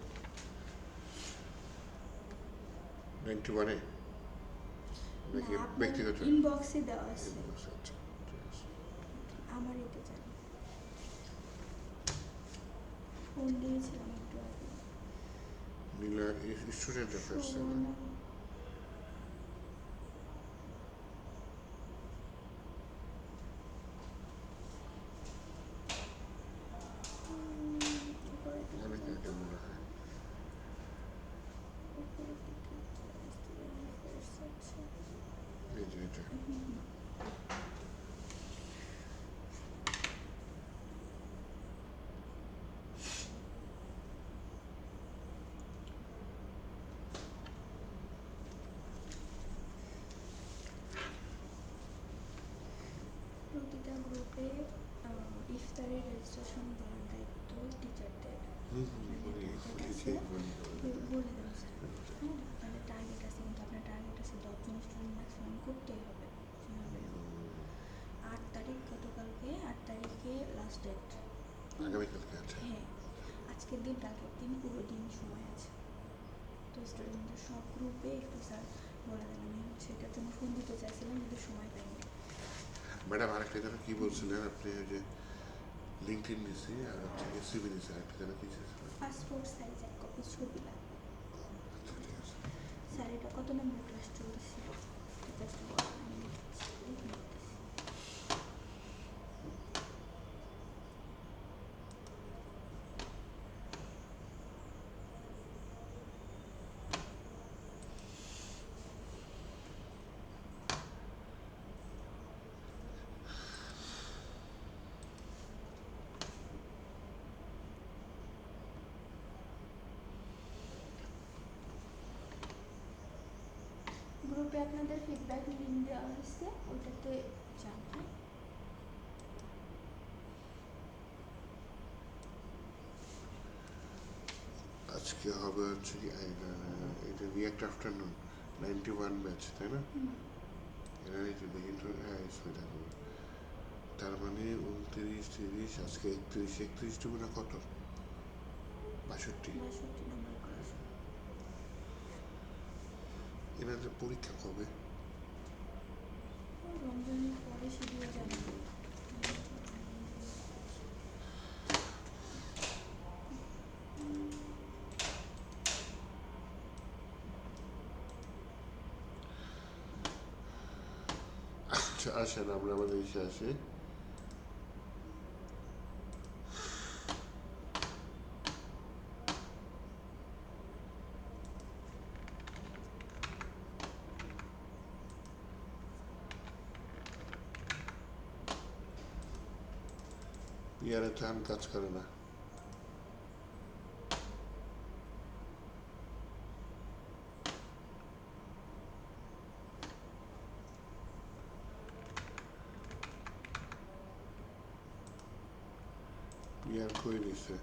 91-এ নাকি না, আপনার ব্যক্তিগত? ইনবক্সে দেওয়া আছে, আচ্ছা, ঠিক আছে। আমার এটা জানি। ফোন দিয়েছিলাম একটু আগে। নীলা স্টুডেন্ট অ্যাফেয়ার্স না? সুবর্ণা। উপরে দিকে অনেক আগে মনে হয়। উপরের দিকে student affairs আছে। এই যে এটা। প্রতিটা গ্রুপে ইফতারের রেজিস্ট্রেশন করার দায়িত্ব টিচারদের। বলে দেবো স্যার। হ্যাঁ, আপনাদের টার্গেট আছে, কিন্তু আপনার টার্গেট আছে 10 জন স্টুডেন্ট ম্যাক্সিমাম করতেই হবে, যেভাবে হোক। 8 তারিখ, গতকালকে 8 তারিখে লাস্ট ডেট। আগামীকালকে আছে। হ্যাঁ, আজকের দিন কালকের দিন পুরো দিন সময় আছে। তো স্টুডেন্টদের সব গ্রুপে একটু স্যার বলে দেন, আমি হচ্ছে এটার জন্য ফোন দিতে চাইছিলাম কিন্তু সময় পাইনি। ম্যাডাম আরেকটা যেন কি বলছিলেন আপনি, ওই যে লিঙ্কডইন দিছি আর হচ্ছে সিভি দিছি, আরেকটা যেন কি চেয়েছিলেন? পাসপোর্ট সাইজ এক কপি ছবি লাগবে। আচ্ছা, ঠিক আছে। স্যার এটা কত নম্বর ক্লাস চলতেছিল? জাস্ট বলেন, আমি লিখতেছি, লিখে নিতেছি। গ্রুপে আপনাদের ফিডব্যাক লিঙ্ক দেওয়া হয়েছে, ওটাতে যান। হ্যাঁ, আজকে হবে হচ্ছে কি এটা রিয়াক্ট আফটারনুন 91 ব্যাচ, তাই না? এরা একটু দেখি তো, হ্যাঁ ইসমিতা করবে। তার মানে 29, 30, আজকে 31 টুকুনা কত? 62। 62 নম্বর ক্লাস। এনাদের পরীক্ষা কবে? রমজানের পরে শিডিউল জানাবো। আচ্ছা, আসেন আমরা আমাদের ইসে আসি। পিয়ারে চান কাজ করে না। পিয়ার কই দিছে?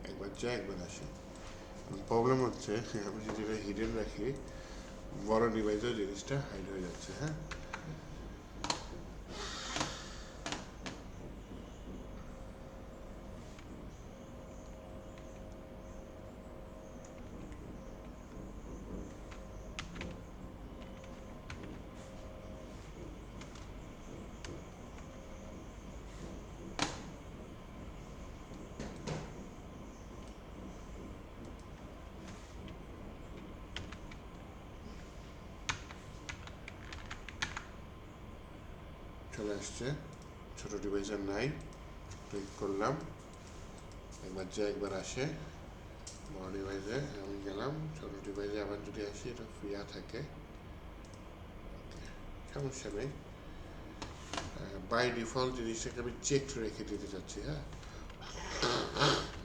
একবার যায় একবার আসে। প্রবলেম হচ্ছে আমি যদি এটা হিডেন রাখি, বড় ডিভাইসেও জিনিসটা হাইড হয়ে যাচ্ছে। হ্যাঁ, চলে আসছে, ছোট ডিভাইসের নাই, ক্লিক করলাম, একবার যে একবার আসে, বড় ডিভাইসে আমি গেলাম, ছোট ডিভাইসে আবার যদি আসি এটা ফ্রিয়া থাকে, সমস্যা নেই। বাই ডিফল্ট জিনিসটাকে আমি চেক রেখে দিতে চাচ্ছি, হ্যাঁ,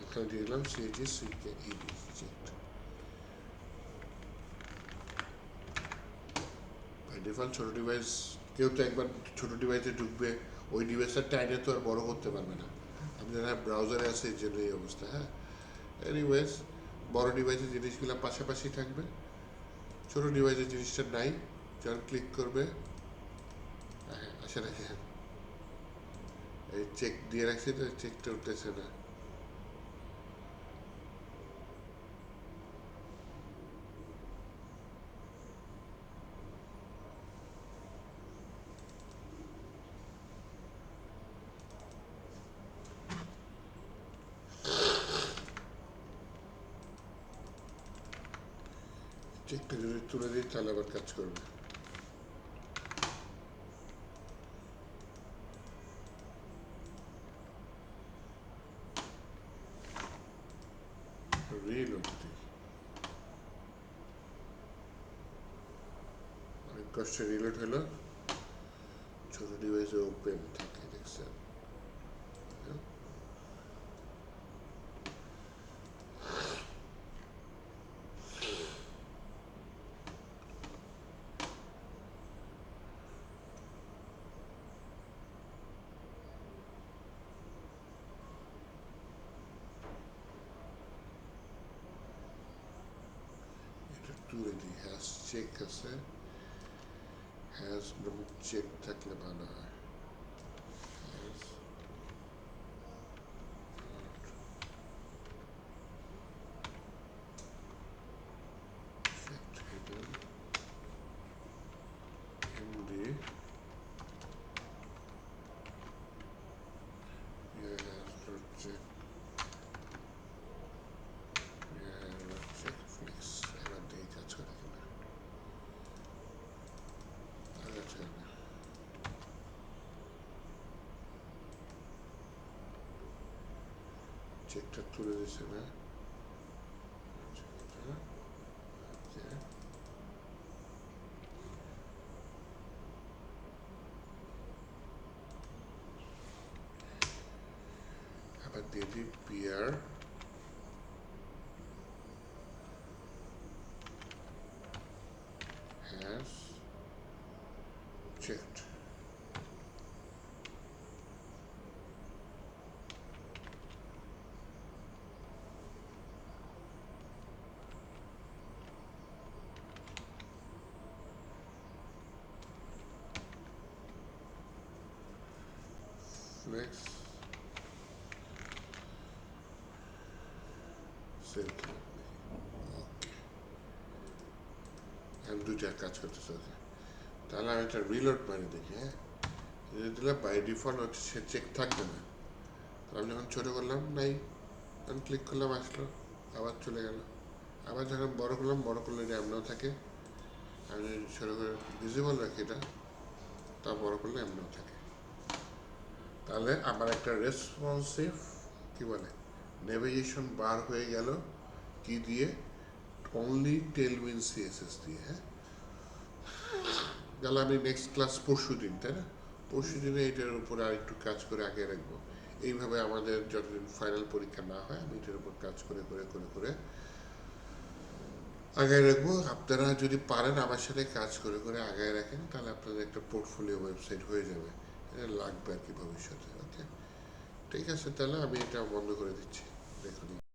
এখানে দিয়ে দিলাম সিএইচএস সিকে ইডি চেক। বাই ডিফল্ট ছোট ডিভাইস, কেউ তো একবার ছোট ডিভাইসে ঢুকবে, ওই ডিভাইসটা টাইনে তো আর বড় করতে পারবে না, আপনার ব্রাউজারে আছে এই জন্য এই অবস্থা, হ্যাঁ। এনিওয়েজ বড় ডিভাইসের জিনিসগুলো পাশাপাশি থাকবে, ছোট ডিভাইসের জিনিসটা নাই, যখন ক্লিক করবে, হ্যাঁ আসে রাখে, এই চেক দিয়ে রাখছি তো, চেকটা উঠতেছে না। চেকটা যদি তুলে দিই তাহলে আবার কাজ করবে। রিলোড দিই, অনেক কষ্টে রিলোড হলো, ছোট ডিভাইসে ওপেন থাকে, দেখছেন। এটা তুলে দিই, হ্যাশ চেক আছে, হ্যাশ চেক থাকলে ভালো হয়। চেকটা তুলে দিচ্ছে না, আবার দিয়ে দিই PR, hash checked, flex save. আমি দুইটার কাজ করতেছে, তাহলে আমি একটা রিলোড মারি দেখি, হ্যাঁ, দিলে বাই ডিফল্ট হচ্ছে সে চেক থাকবে না, আমি যখন ছোটো করলাম নাই, আমি ক্লিক করলাম আসলো, আবার চলে গেল, আবার যখন বড় করলাম, বড় করলে এমনও থাকে, আমি ছোটো করে ভিজিবল রাখি এটা, তা বড় করলে এমনও থাকে। তাহলে আমার একটা রেসপন্সিভ কি বলে নেভিগেশন বার হয়ে গেল, কি দিয়ে, অনলি টেলউইন সিএসএস দিয়ে, হ্যাঁ। গেল আমি নেক্সট ক্লাস পরশু দিন, তাই না, পরশু দিনে এটার উপরে আর একটু কাজ করে আগে রাখবো, এইভাবে আমাদের যতদিন ফাইনাল পরীক্ষা না হয় আমি এটার উপর কাজ করে করে করে করে আগায় রাখবো। আপনারা যদি পারেন আমার সাথে কাজ করে করে আগায় রাখেন, তাহলে আপনাদের একটা পোর্টফোলিও ওয়েবসাইট হয়ে যাবে, এটা লাগবে আর কি ভবিষ্যতে। ওকে, ঠিক আছে, তাহলে আমি এটা বন্ধ করে দিচ্ছি, দেখুন।